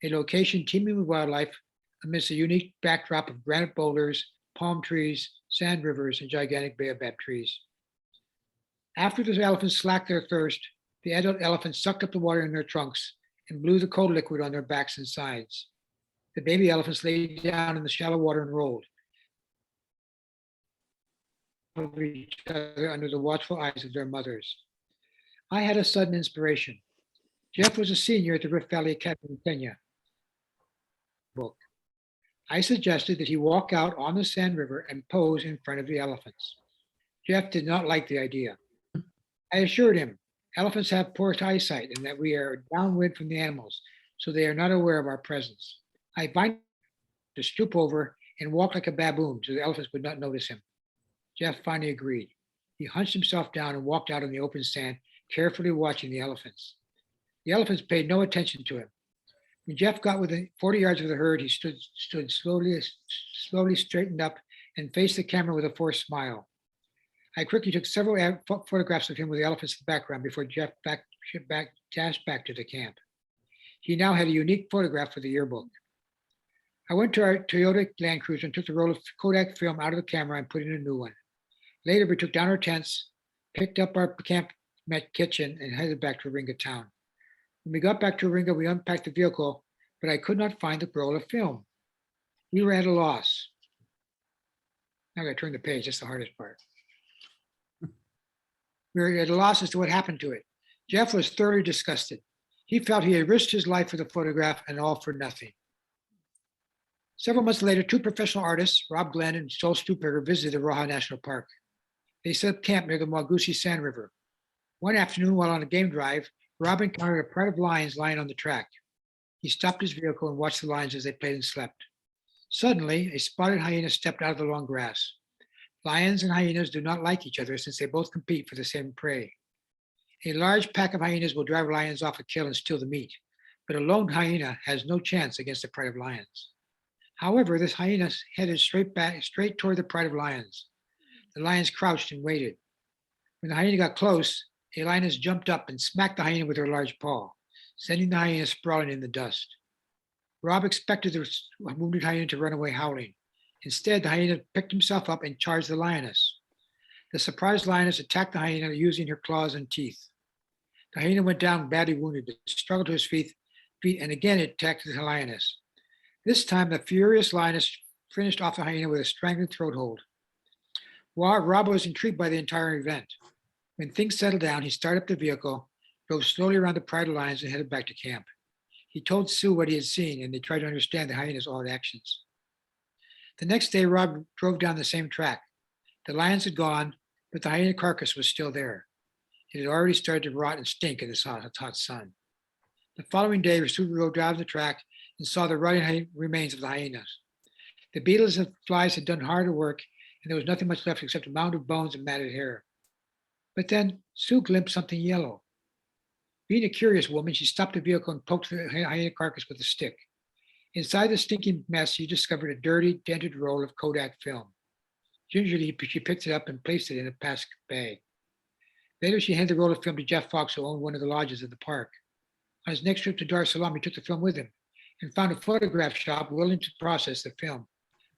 a location teeming with wildlife amidst a unique backdrop of granite boulders, palm trees, sand rivers, and gigantic baobab trees. After the elephants slacked their thirst, the adult elephants sucked up the water in their trunks and blew the cold liquid on their backs and sides. The baby elephants lay down in the shallow water and rolled over each other under the watchful eyes of their mothers. I had a sudden inspiration. Jeff was a senior at the Rift Valley Academy in Kenya. I suggested that he walk out on the Sand River and pose in front of the elephants. Jeff did not like the idea. I assured him elephants have poor eyesight and that we are downwind from the animals, so they are not aware of our presence. I invited him to stoop over and walk like a baboon so the elephants would not notice him. Jeff finally agreed. He hunched himself down and walked out on the open sand, carefully watching the elephants. The elephants paid no attention to him. When Jeff got within 40 yards of the herd, he stood slowly straightened up and faced the camera with a forced smile. I quickly took several photographs of him with the elephants in the background before Jeff dashed back to the camp. He now had a unique photograph for the yearbook. I went to our Toyota Land Cruiser and took the roll of Kodak film out of the camera and put in a new one. Later, we took down our tents, picked up our camp kitchen, and headed back to Iringa town. When we got back to Iringa, we unpacked the vehicle, but I could not find the roll of film. We were at a loss. Now I gotta turn the page, that's the hardest part. We were at a loss as to what happened to it. Jeff was thoroughly disgusted. He felt he had risked his life for the photograph and all for nothing. Several months later, two professional artists, Rob Glenn and Joel Stupiger, visited the Roja National Park. They set up camp near the Mwagusi Sand River. One afternoon, while on a game drive, Rob encountered a pride of lions lying on the track. He stopped his vehicle and watched the lions as they played and slept. Suddenly, a spotted hyena stepped out of the long grass. Lions and hyenas do not like each other since they both compete for the same prey. A large pack of hyenas will drive lions off a kill and steal the meat, but a lone hyena has no chance against the pride of lions. However, this hyena headed straight toward the pride of lions. The lions crouched and waited. When the hyena got close, a lioness jumped up and smacked the hyena with her large paw, sending the hyena sprawling in the dust. Rob expected the wounded hyena to run away howling. Instead, the hyena picked himself up and charged the lioness. The surprised lioness attacked the hyena using her claws and teeth. The hyena went down badly wounded, but struggled to his feet and again attacked the lioness. This time, the furious lioness finished off the hyena with a strangling throat hold. Rob was intrigued by the entire event. When things settled down, he started up the vehicle, drove slowly around the pride of lions, and headed back to camp. He told Sue what he had seen, and they tried to understand the hyena's odd actions. The next day, Rob drove down the same track. The lions had gone, but the hyena carcass was still there. It had already started to rot and stink in the hot sun. The following day, Sue rode down the track and saw the rotting remains of the hyenas. The beetles and flies had done hard work, and there was nothing much left except a mound of bones and matted hair. But then Sue glimpsed something yellow. Being a curious woman, she stopped the vehicle and poked the hyena carcass with a stick. Inside the stinking mess, she discovered a dirty, dented roll of Kodak film. Gingerly, she picked it up and placed it in a plastic bag. Later, she handed the roll of film to Jeff Fox, who owned one of the lodges at the park. On his next trip to Dar es Salaam, he took the film with him and found a photograph shop willing to process the film.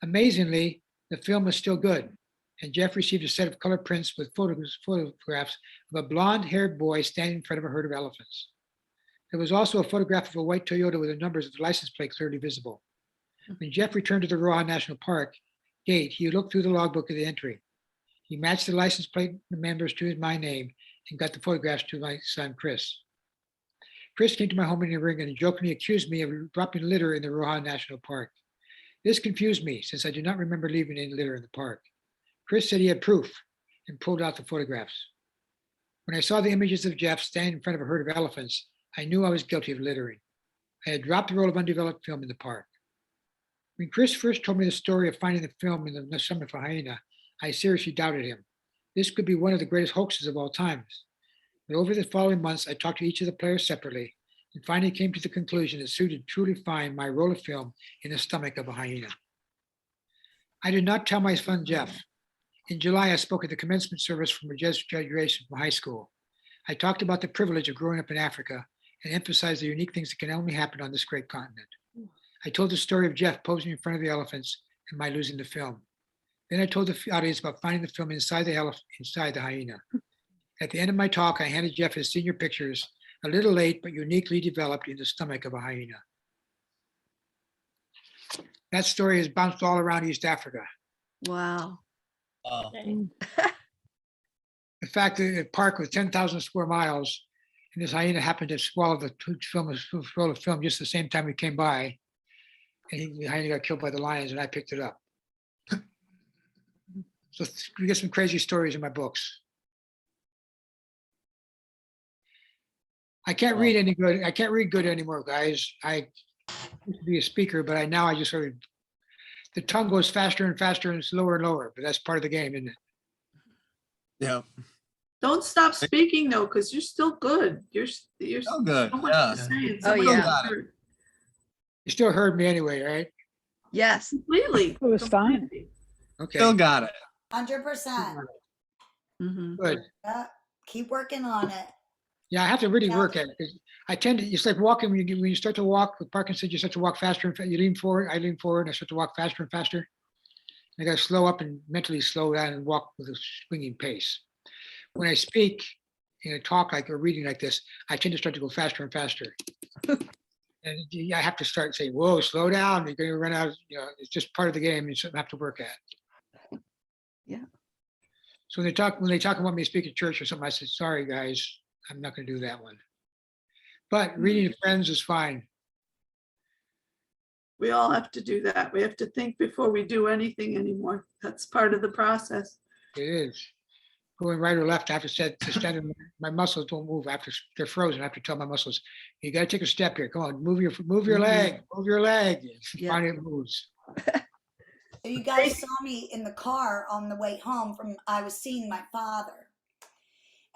Amazingly, the film was still good. and Jeff received a set of color prints with photographs of a blonde-haired boy standing in front of a herd of elephants. There was also a photograph of a white Toyota with the numbers of the license plate clearly visible. When Jeff returned to the Rohan National Park gate, he looked through the logbook of the entry. He matched the license plate numbers to my name and got the photographs to my son, Chris. Chris came to my home in the ring and jokingly accused me of dropping litter in the Rohan National Park. This confused me since I do not remember leaving any litter in the park. Chris said he had proof and pulled out the photographs. When I saw the images of Jeff standing in front of a herd of elephants, I knew I was guilty of littering. I had dropped the roll of undeveloped film in the park. When Chris first told me the story of finding the film in the summer for hyena, I seriously doubted him. This could be one of the greatest hoaxes of all times. But over the following months, I talked to each of the players separately and finally came to the conclusion that Sue did truly find my roll of film in the stomach of a hyena. I did not tell my son Jeff. In July, I spoke at the commencement service from a graduation from high school. I talked about the privilege of growing up in Africa and emphasized the unique things that can only happen on this great continent. I told the story of Jeff posing in front of the elephants and my losing the film. Then I told the audience about finding the film inside the hyena. At the end of my talk, I handed Jeff his senior pictures, a little late, but uniquely developed in the stomach of a hyena. That story has bounced all around East Africa. Wow. The fact that a park with 10,000 square miles, and this hyena happened to swallow the roll of film just the same time we came by, and the hyena got killed by the lions, and I picked it up. So we get some crazy stories in my books. I can't read any good. I can't read good anymore, guys. I used to be a speaker, but I just sort of, the tongue goes faster and faster and slower and lower, but that's part of the game, isn't it? Yeah. Don't stop speaking though, because you're still good. You're Oh, good. so much Yeah. to say. and Oh, so much yeah. to hear. You still heard me anyway, right? Yes. Completely. It was fine. completely. Okay, Still got it. 100%. Mhm. good. Yeah, keep working on it. Yeah, I have to really Yeah. work at it because I tend to, it's like walking, when you start to walk with Parkinson's, you start to walk faster and you lean forward, I lean forward, and I start to walk faster and faster. I got to slow up and mentally slow down and walk with a swinging pace. When I speak in a talk like or reading like this, I tend to start to go faster and faster. And I have to start saying, whoa, slow down. You're going to run out. It's just part of the game. It's something I have to work at. Yeah. So when they talk about me speak at church or something, I said, sorry, guys, I'm not going to do that one. But reading to friends is fine. We all have to do that. We have to think before we do anything anymore. That's part of the process. It is. Going right or left, I have to stand, my muscles don't move after they're frozen. I have to tell my muscles, you got to take a step here. Come on, move your leg, move your leg. Yeah. Finally it moves. So you guys saw me in the car on the way home I was seeing my father.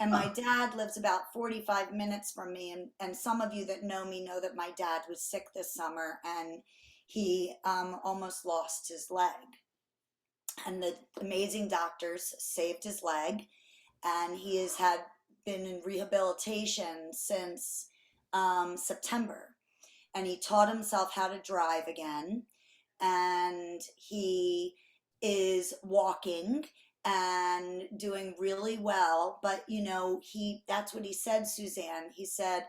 And my dad lives about 45 minutes from me. And some of you that know me know that my dad was sick this summer and he almost lost his leg. And the amazing doctors saved his leg. And he has been in rehabilitation since September. And he taught himself how to drive again. And he is walking and doing really well. But, that's what he said, Suzanne. He said,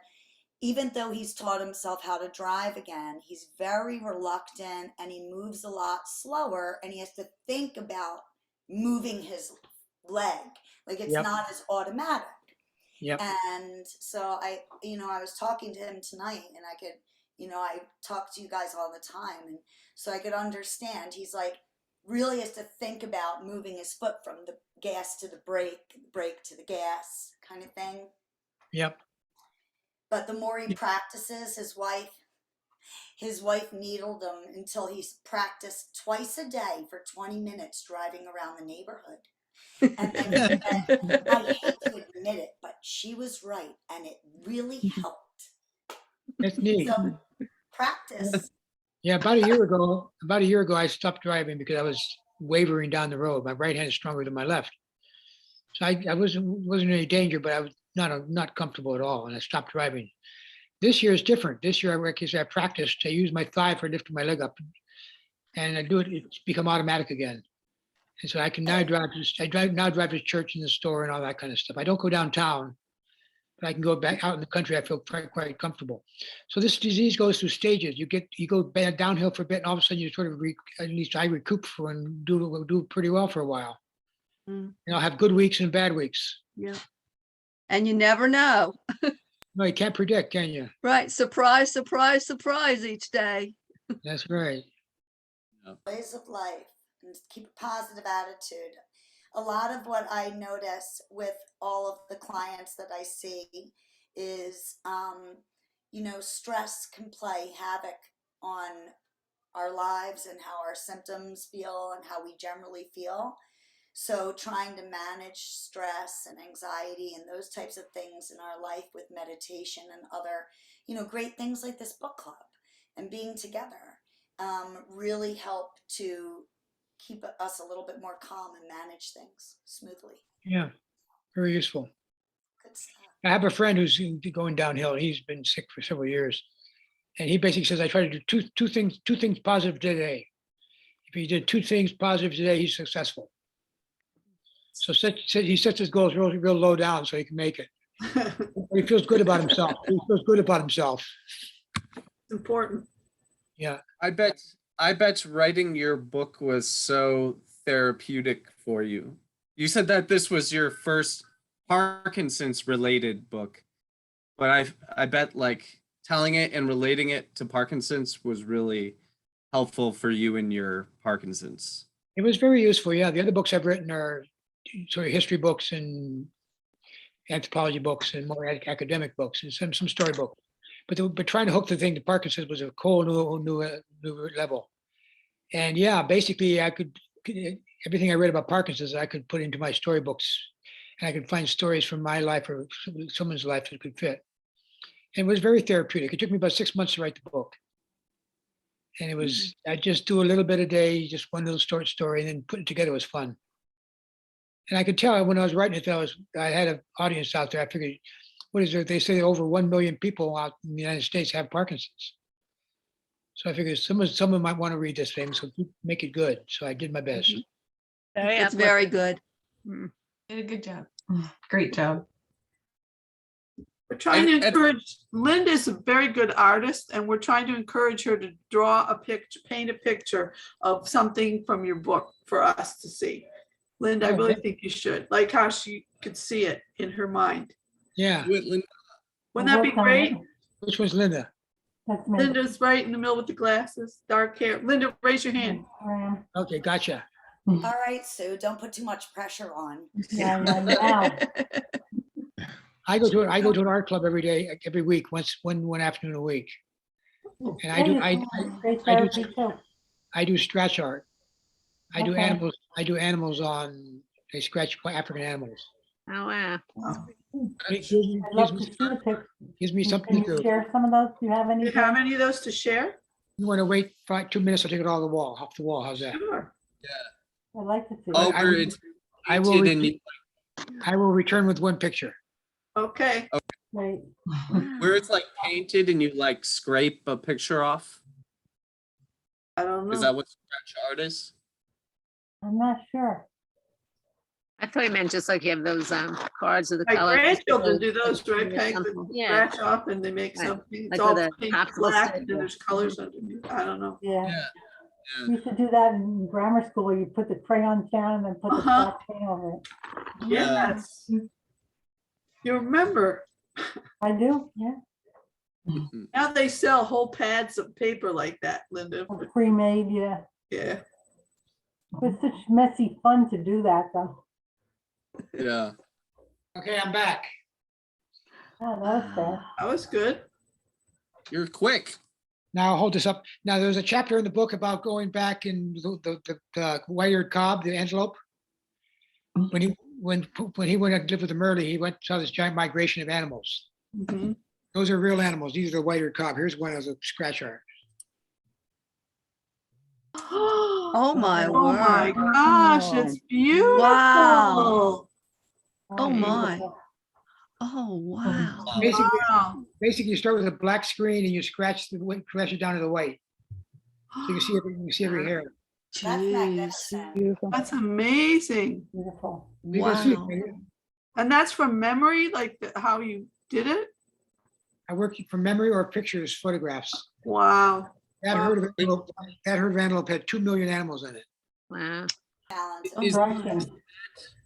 even though he's taught himself how to drive again, he's very reluctant and he moves a lot slower and he has to think about moving his leg. Like it's Yep. not as automatic. Yep. And so I was talking to him tonight and I could, I talk to you guys all the time. And so I could understand. He's like, really has to think about moving his foot from the gas to the brake to the gas kind of thing. Yep. But the more he practices, his wife needled him until he's practiced twice a day for 20 minutes driving around the neighborhood. And I hate to admit it, but she was right, and it really helped. That's neat. So practice. Yeah, about a year ago, I stopped driving because I was wavering down the road. My right hand is stronger than my left. So I wasn't in any danger, but I was not comfortable at all, and I stopped driving. This year is different. This year, I practiced. I use my thigh for lifting my leg up, and I do it. It's become automatic again. And so I can now drive to church and the store and all that kind of stuff. I don't go downtown, but I can go back out in the country. I feel quite comfortable. So this disease goes through stages. You go downhill for a bit, and all of a sudden you sort of at least I recoup for and do pretty well for a while. Mm. I'll have good weeks and bad weeks. Yeah. And you never know. No, you can't predict, can you? Right. Surprise, surprise, surprise each day. That's right. Ways of life and keep a positive attitude. A lot of what I notice with all of the clients that I see is, stress can play havoc on our lives and how our symptoms feel and how we generally feel. So trying to manage stress and anxiety and those types of things in our life with meditation and other, great things like this book club and being together really help to keep us a little bit more calm and manage things smoothly. Yeah, very useful. Good stuff. I have a friend who's going downhill. He's been sick for several years. And he basically says, I try to do two things positive today. If he did 2 things positive today, he's successful. So he sets his goals real low down so he can make it. He feels good about himself. It's important. Yeah. I bet writing your book was so therapeutic for you. You said that this was your first Parkinson's related book, but I bet like telling it and relating it to Parkinson's was really helpful for you in your Parkinson's. It was very useful. Yeah. The other books I've written are sort of history books and anthropology books and more academic books and some story books. But trying to hook the thing to Parkinson's was a whole new level. And yeah, basically everything I read about Parkinson's, I could put into my storybooks, and I could find stories from my life or someone's life that could fit. And it was very therapeutic. It took me about 6 months to write the book. And it was, I just do a little bit a day, just one little short story, and then put it together was fun. And I could tell when I was writing it, I had an audience out there. I figured, what is it? They say over 1 million people out in the United States have Parkinson's. So I figured someone might want to read this thing, so make it good. So I did my best. It's very good. Did a good job. Great job. We're trying to encourage, Linda's a very good artist, and we're trying to encourage her to draw a picture, paint a picture of something from your book for us to see. Linda, I really think you should, like how she could see it in her mind. Yeah. Wouldn't that be great? Which one's Linda? That's me. Linda's right in the middle with the glasses, dark hair. Linda, raise your hand. Okay, gotcha. All right, Sue, don't put too much pressure on. Yeah. I go to an art club every week, one afternoon a week. And I do scratch art. I do animals they scratch African animals. Oh, wow. It gives me something Can to you do. share some of those? Do you have any? Do you have any of those to share? You want to wait 2 minutes? I'll take it off the wall. How's that? Sure. I'd like to see. Over it's I will. painted and I will return with one picture. Okay. Great. where it's like painted and you like scrape a picture off. I don't know. Is that what scratch art is? I'm not sure. I thought you meant just like you have those cards of the My color. grandchildren do those, right, Peg? They Yeah. scratch off and they make Right. something. It's Like all with a pink, popsicle black, stick and then or- there's colors underneath. I don't know. Yeah. Yeah. We used to do that in grammar school where you put the crayons down and then put the black paint over it. Yes. You remember, I do, yeah. now they sell whole pads of paper like that, Linda. Or pre-made, yeah. Yeah. It's such messy fun to do that though. Yeah. Okay, I'm back. Oh, that was fast. That was good. You're quick. Now hold this up. Now there's a chapter in the book about going back in the white-eared cob, the antelope. When he went to live with the Merle, he saw this giant migration of animals. Mhm. Those are real animals. These are the white-eared cob. Here's one as a scratch art. Oh my Oh my word. gosh, it's beautiful. Wow. Oh yeah. my. Oh wow. Wow. Basically, you start with a black screen and you scratch it down to the white. So you can see every hair. That's Jeez. magnificent. Beautiful. That's amazing. Beautiful. You can see, Wow. And that's from memory, like how you did it? I work from memory or pictures, photographs. Wow. That Wow. herd of antelope had 2 million animals in it. Wow. Talented. Is, Impressive.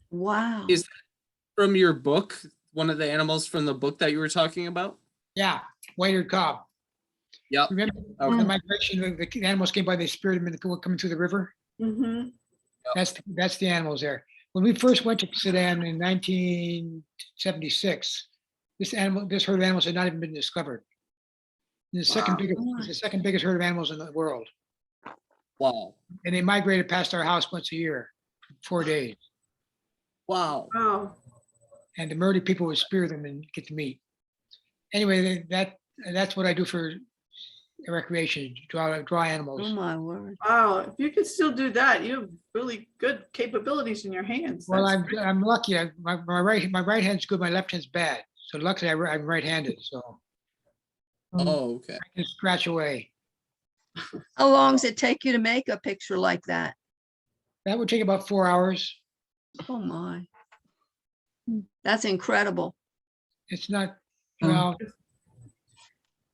Wow. is from your book, one of the animals from the book that you were talking about? Yeah, white-eared cob. Yep. Remember Okay. the migration, the animals came by, they speared them and coming through the river? Mm-hmm. That's the animals there. When we first went to Sudan in 1976, this herd of animals had not even been discovered. The second biggest, it's the second biggest herd of animals in the world. Wow. And they migrated past our house once a year, 4 days. Wow. Oh, And the Murdy people would spear them and get to meat. Anyway, that's what I do for recreation, draw Oh animals. my word. wow. If you could still do that, you have really good capabilities in your hands. Well, That's I'm lucky. My right hand's good, my left hand's bad. So luckily I'm right-handed, so Oh, okay. I can scratch away. How long does it take you to make a picture like that? That would take about 4 hours. Oh my. That's incredible. It's not, well,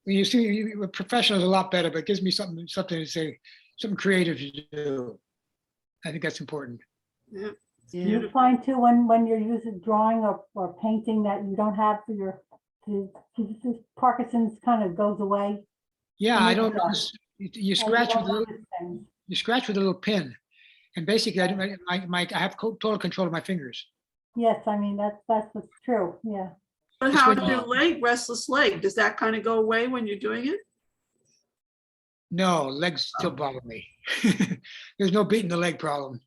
when you see a professional is a lot better, but it gives me something to say, something creative to do. I think that's important. yeah. Do you find too, when you're using drawing or painting that you don't have for your, Parkinson's kind of goes away? Yeah, And I you don't draw. notice, you Or scratch you with a don't little, notice things? you scratch with a little pin. And basically I have total control of my fingers. Yes, I mean, that's what's true, yeah. But Just how when is your leg, restless leg? Does that kind of go away when you're doing it? No, legs still bother me. There's no beating the leg problem.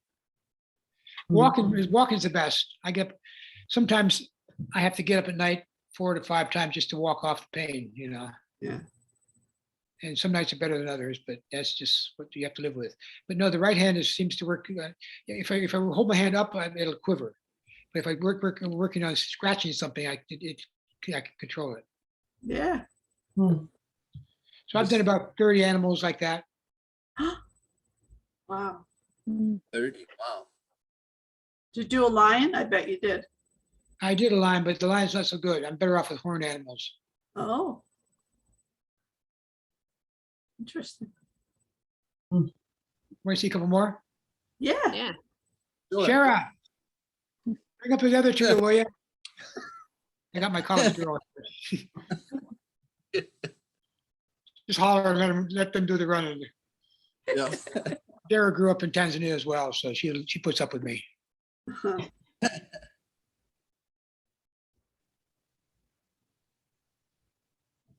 Walking's the best. Sometimes I have to get up at night 4 to 5 times just to walk off the pain, Yeah. And some nights are better than others, but that's just what you have to live with. But no, the right hand seems to work. If I hold my hand up, it'll quiver. But if I working on scratching something, I can control it. Yeah. So I've done about 30 animals like that. Wow. 30. Wow. Did you do a lion? I bet you did. I did a lion, but the lion's not so good. I'm better off with horned animals. Oh. Interesting. Want to see a couple more? Yeah. Yeah. Sure. Shara, bring up the other two, will you? I got my college girl. Just holler and let them do the running. Yeah. Dara grew up in Tanzania as well, so she puts up with me.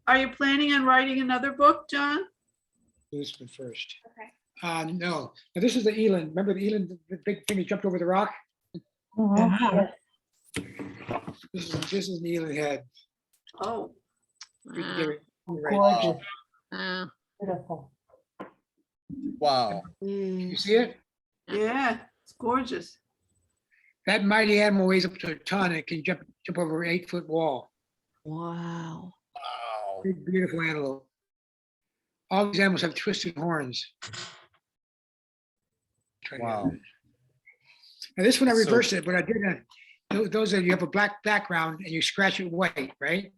Are you planning on writing another book, John? Do this one first. Okay. No. Now, this is the eland. Remember the eland, the big thing that jumped over the rock? Yes. This is the eland head. Oh, You can Wow. get it right. Gorgeous, Wow. beautiful. Wow. You see it? yeah. It's gorgeous. That mighty animal weighs up to a ton and can jump over an 8-foot wall. Wow. Wow. Big, beautiful animal. All these animals have twisted horns. Try to get Wow. it. Now this one I So- reversed it, but I did those are you have a black background and you scratch it white, right?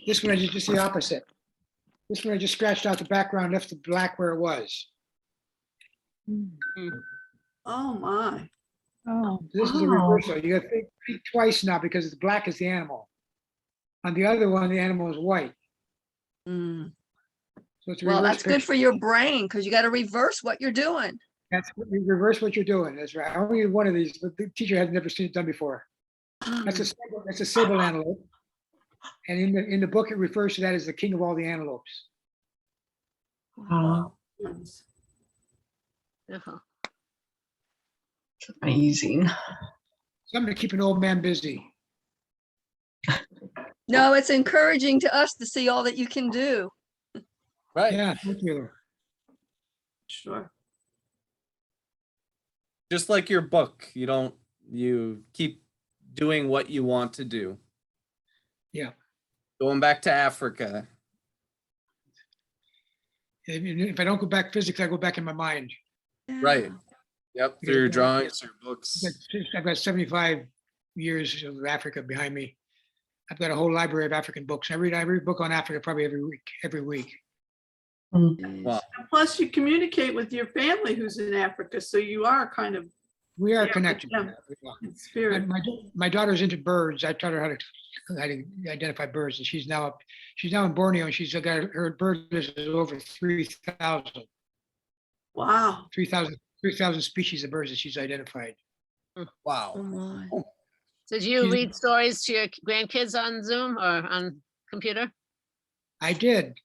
This one I did just the opposite. This one I just scratched out the background, left the black where it was. Oh my. Oh, This is a Wow. reversal. You got to think twice now because the black is the animal. On the other one, the animal is white. Mm. So it's a Well, reverse that's good picture. for your brain because you got to reverse what you're doing. That's you reverse what you're doing. That's right. Only one of these. The teacher had never seen it done before. That's a sable antelope. And in the book, it refers to that as the king of all the antelopes. Wow. Yes. Uh-huh. Amazing. Something to keep an old man busy. No, it's encouraging to us to see all that you can do. Right. Yeah, thank you. Sure. Just like your book, you keep doing what you want to do. Yeah. Going back to Africa. If I don't go back physically, I go back in my mind. Right. Yep. Through your Yeah. drawings, your books. I've got 75 years of Africa behind me. I've got a whole library of African books. I read every book on Africa probably every week. Wow. And plus you communicate with your family who's in Africa, so you are kind of We are Yeah, connected. yeah. in spirit. My daughter's into birds. I taught her how to identify birds, and she's now in Borneo, and she's got her bird list is over 3,000 Wow. 3,000 species of birds that she's identified. Oh Wow. my. So do you read stories to your grandkids on Zoom or on computer? I did.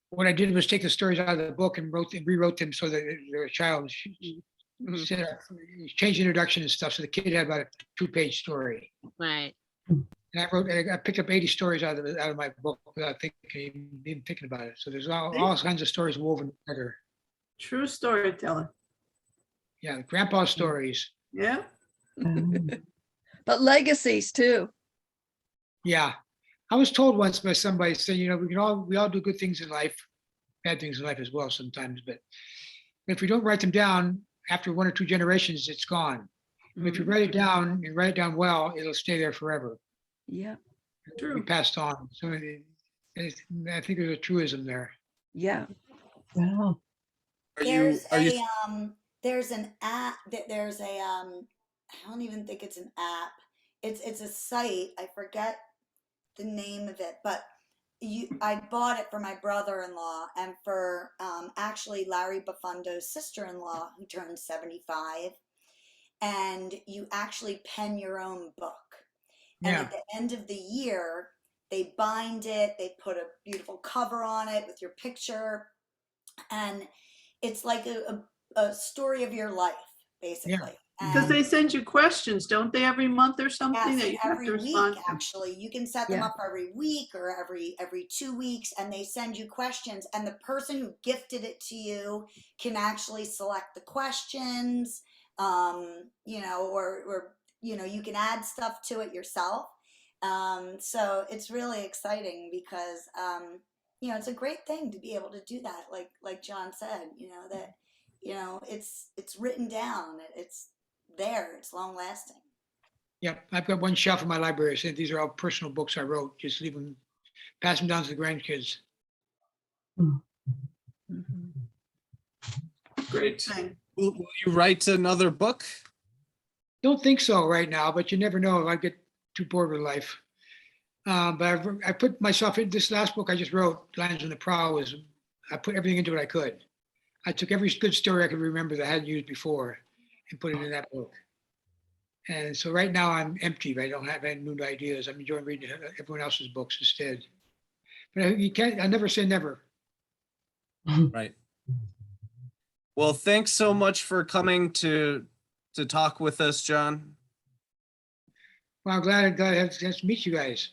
What I did was take the stories out of the book and rewrote them so that they're a child. Changed the introduction and stuff, so the kid had about a 2-page story. Right. And I picked up 80 stories out of my book without even thinking about it. So there's all kinds of stories woven together. True storyteller. Yeah, grandpa stories. Yeah. But legacies too. Yeah. I was told once by somebody saying, we all do good things in life, bad things in life as well sometimes, but if we don't write them down, after 1 or 2 generations, it's gone. If you write it down and write it down well, it'll stay there forever. Yeah. It'll be passed on. So I think there's a truism there. Yeah. Wow. There's an app there's a I don't even think it's an app. It's a site. I forget the name of it, but I bought it for my brother-in-law and for actually Larry Bafundo's sister-in-law who turned 75. And you actually pen your own book. And Yeah. at the end of the year, they bind it, they put a beautiful cover on it with your picture. And it's like a story of your life, basically. Because they send you questions, don't they, every month or something? Yes, that you have every to week, respond to? actually. You can set them Yeah. up every week or every 2 weeks, and they send you questions. And the person who gifted it to you can actually select the questions, or you can add stuff to it yourself. So it's really exciting because it's a great thing to be able to do that. Like John said, that it's written down. It's there. It's long lasting. Yeah, I've got one shelf in my library. Saying these are all personal books I wrote. Just leave them, pass them down to the grandkids. Great thing. Will you write another book? Don't think so right now, but you never know if I get too bored with life. But I put myself in this last book I just wrote, Lands on the Prowl, I put everything into what I could. I took every good story I could remember that I hadn't used before and put it in that book. And so right now I'm empty. I don't have any new ideas. I'm enjoying reading everyone else's books instead. But I never say never. Right. Well, thanks so much for coming to talk with us, John. Well, I'm glad I had a chance to meet you guys.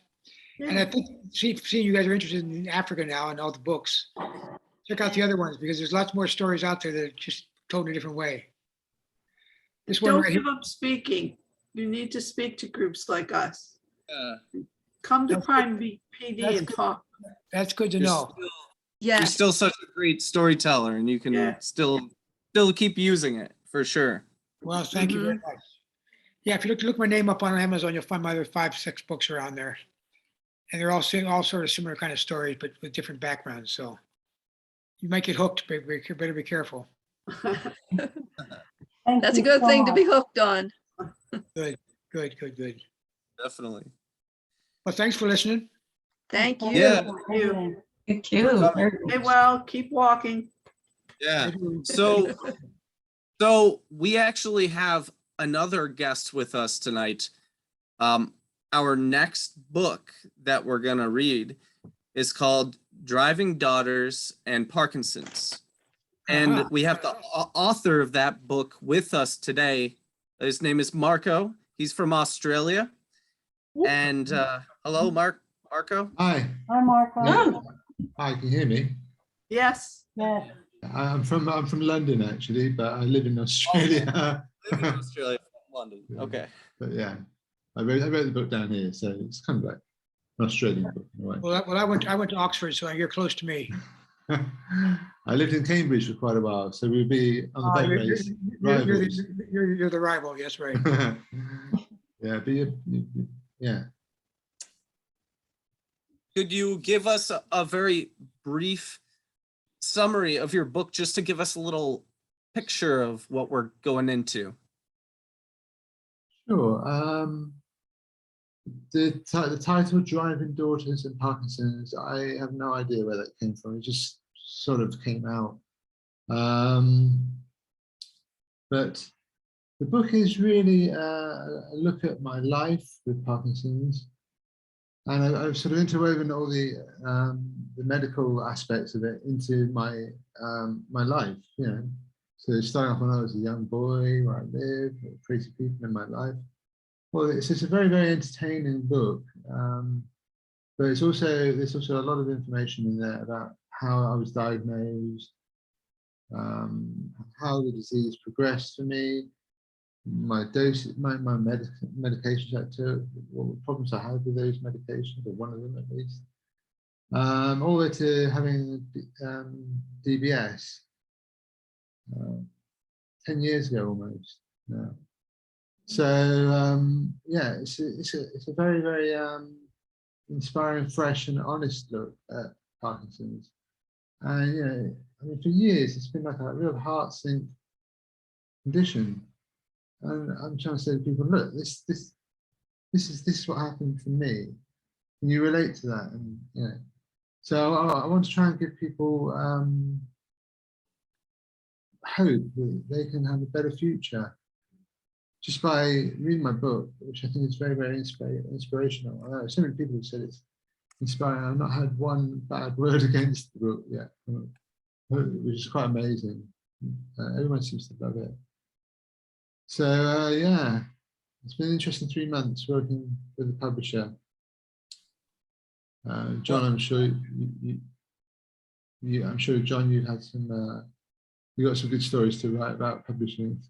And I think seeing you guys are interested in Africa now and all the books, check out the other ones because there's lots more stories out there that are just told in a different way. This one Don't right give here, up speaking. You need to speak to groups like us. Yeah. Come to That's Prime good. PD That's and good. talk. that's good to You're know. still- Yeah. You're still such a great storyteller, and you can Yeah. still keep using it for sure. Well, thank you very much. Yeah, if you look my name up on Amazon, you'll find my other 5, 6 books around there. And they're all sort of similar kind of stories, but with different backgrounds. So you might get hooked, but you better be careful. That's a good thing to be hooked on. Good. Definitely. Well, thanks for listening. Thank you. Yeah. Thank you. Hey, well, keep walking. Yeah. So we actually have another guest with us tonight. Our next book that we're gonna read is called Driving Daughters and Parkinson's. And we have the author of that book with us today. His name is Marco. He's from Australia. And hello, Marco. Hi. Hi, Marco. Oh. Hi, can you hear me? Yes. Yes. I'm from London actually, but I live in Australia. Live in Australia, London. Okay. But yeah, I wrote the book down here, so it's kind of like an Australian book in a way. Well, I went to Oxford, so you're close to me. I lived in Cambridge for quite a while, so we'd be on the boat race rivals. You're the rival, yes, right. Yeah, but yeah. Could you give us a very brief summary of your book just to give us a little picture of what we're going into? Sure. The title "Driving Daughters and Parkinson's," I have no idea where that came from. It just sort of came out. But the book is really a look at my life with Parkinson's, and I've sort of interwoven all the medical aspects of it into my my life. You know, so starting off when I was a young boy, where I lived, the crazy people in my life. Well, it's a very, very entertaining book, but there's also a lot of information in there about how I was diagnosed, how the disease progressed for me, my dose, my medications I took, what problems I had with those medications, or one of them at least, all the way to having DBS 10 years ago almost now. So yeah, it's a very, very inspiring, fresh, and honest look at Parkinson's. And you know, I mean, for years it's been like a real heart sink condition, and I'm trying to say to people, look, this is what happened to me. Can you relate to that? And you know, so I want to try and give people hope that they can have a better future, just by reading my book, which I think is very, very inspirational. I know so many people have said it's inspiring. I've not had one bad word against the book yet, which is quite amazing. Everyone seems to love it. So yeah, it's been an interesting 3 months working with the publisher. John, I'm sure I'm sure John, you had some, you got some good stories to write about publishing.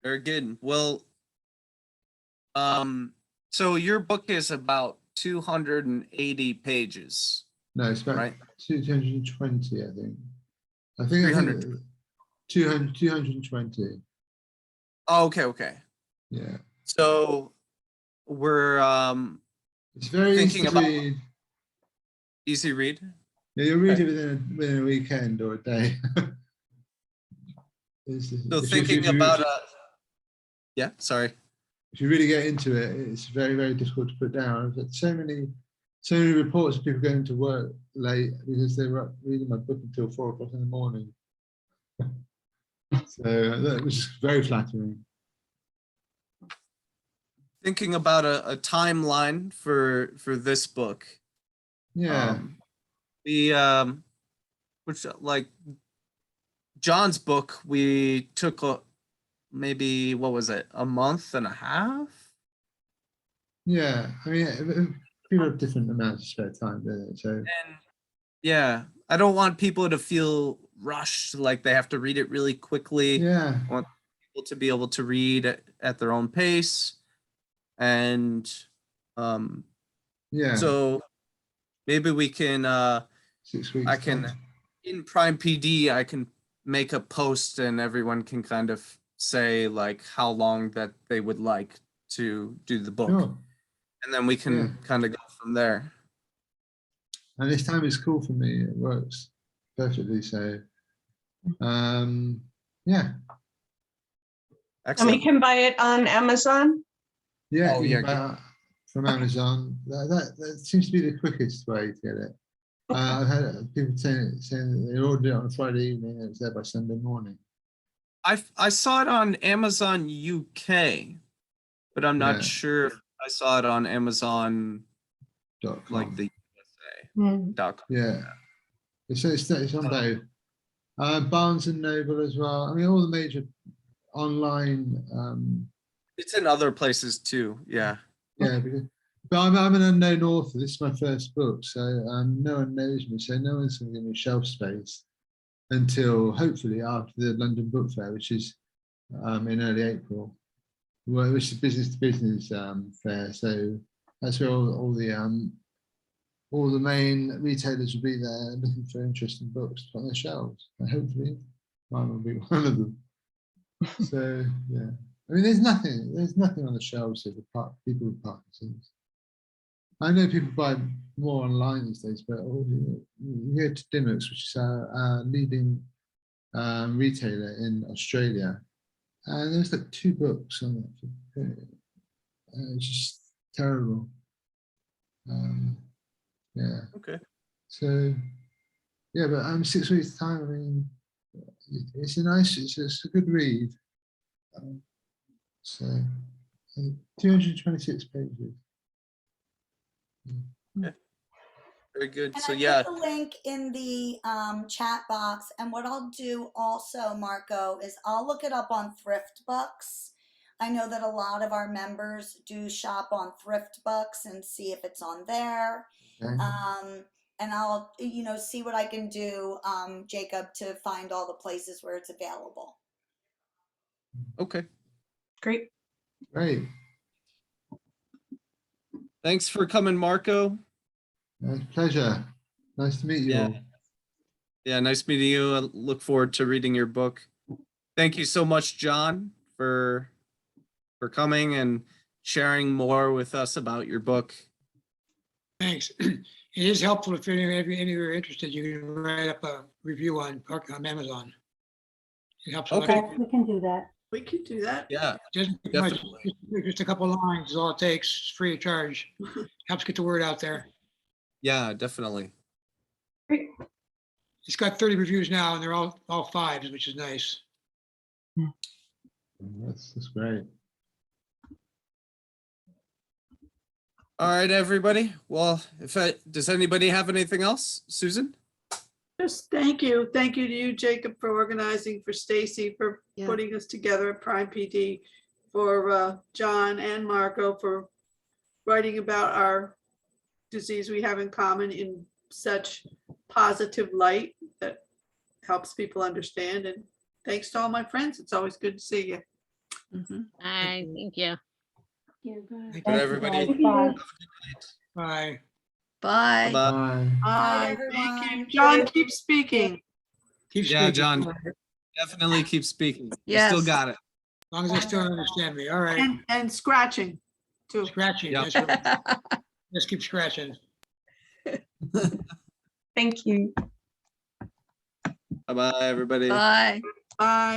Very good. Well, so your book is about 280 pages. No, it's about right? 220, I think. I think 300. 220. Oh, okay. Yeah. So we're it's very thinking easy to read. Easy read? Yeah, you'll read it within a weekend or a day. So thinking about yeah, sorry. If you really get into it, it's very, very difficult to put down. I've had so many reports of people going to work late because they were reading my book until 4 o'clock in the morning. So that was very flattering. Thinking about a timeline for this book. Yeah. Which like John's book, we took maybe, what was it, a month and a half? Yeah, I mean, people have different amounts of spare time, don't they? So. And yeah, I don't want people to feel rushed, like they have to read it really quickly. Yeah. I want people to be able to read at their own pace. And yeah. So maybe we can 6 weeks. I can in Prime PD, I can make a post and everyone can kind of say like how long that they would like to do the book. Sure. And then we can kind of go from there. And this time is cool for me. It works perfectly. So yeah. Excellent. And we can buy it on Amazon? Yeah, you can buy it from Amazon. That seems to be the quickest way to get it. I've had people saying that they ordered it on a Friday evening and it's there by Sunday morning. I saw it on Amazon UK, but I'm not sure if I saw it on Amazon like the USA.com. Yeah, it's on both. Barnes and Noble as well. I mean, all the major online. It's in other places too. Yeah. Yeah, but I'm an unknown author. This is my first book, so no one knows me. So no one's going to give me shelf space until hopefully after the London Book Fair, which is in early April, which is business to business fair. So That's where all the main retailers will be there looking for interesting books to put on their shelves. And hopefully mine will be one of them. So yeah, I mean, there's nothing on the shelves of people with Parkinson's. I know people buy more online these days, but you go to Dimmocks, which is our leading retailer in Australia, and there's like 2 books on that. It's just terrible. Yeah. Okay. So yeah, but 6 weeks time. I mean, it's a good read. So 226 pages. Very good. And So I yeah, put the link in the chat box. And what I'll do also, Marco, is I'll look it up on Thrift Books. I know that a lot of our members do shop on Thrift Books and see if it's on there. Okay. And I'll, see what I can do, Jacob, to find all the places where it's available. okay. Great. Great. Thanks for coming, Marco. Pleasure. Nice to meet you all. Yeah, nice meeting you. I look forward to reading your book. Thank you so much, John, for coming and sharing more with us about your book. Thanks. It is helpful if any of you are interested. You can write up a review on Amazon. It helps a lot. Okay. We can do that. We could do that. Yeah, Doesn't take much, definitely. just a couple of lines is all it takes. It's free of charge. Helps get the word out there. Yeah, definitely. It's got 30 reviews now, and they're all 5s, which is nice. That's great. All right, everybody. Well, does anybody have anything else, Susan? Just thank you. Thank you to you, Jacob, for organizing, for Stacy, for Yeah. putting us together at Prime PD, for John and Marco for writing about our disease we have in common in such positive light that helps people understand. And thanks to all my friends. It's always good to see you. Mhm. Bye, thank you. Thank you. But everybody, Bye. Bye. Bye. bye. Bye. Bye. Thank everyone. you. John, keep speaking. Keep Yeah, speaking. John. As Definitely keep speaking. You Yes. still got it. long as they still understand me. All right. And scratching too. Scratching. Yep. That's right. Just keep scratching. Thank you. Bye-bye, everybody. Bye. Bye.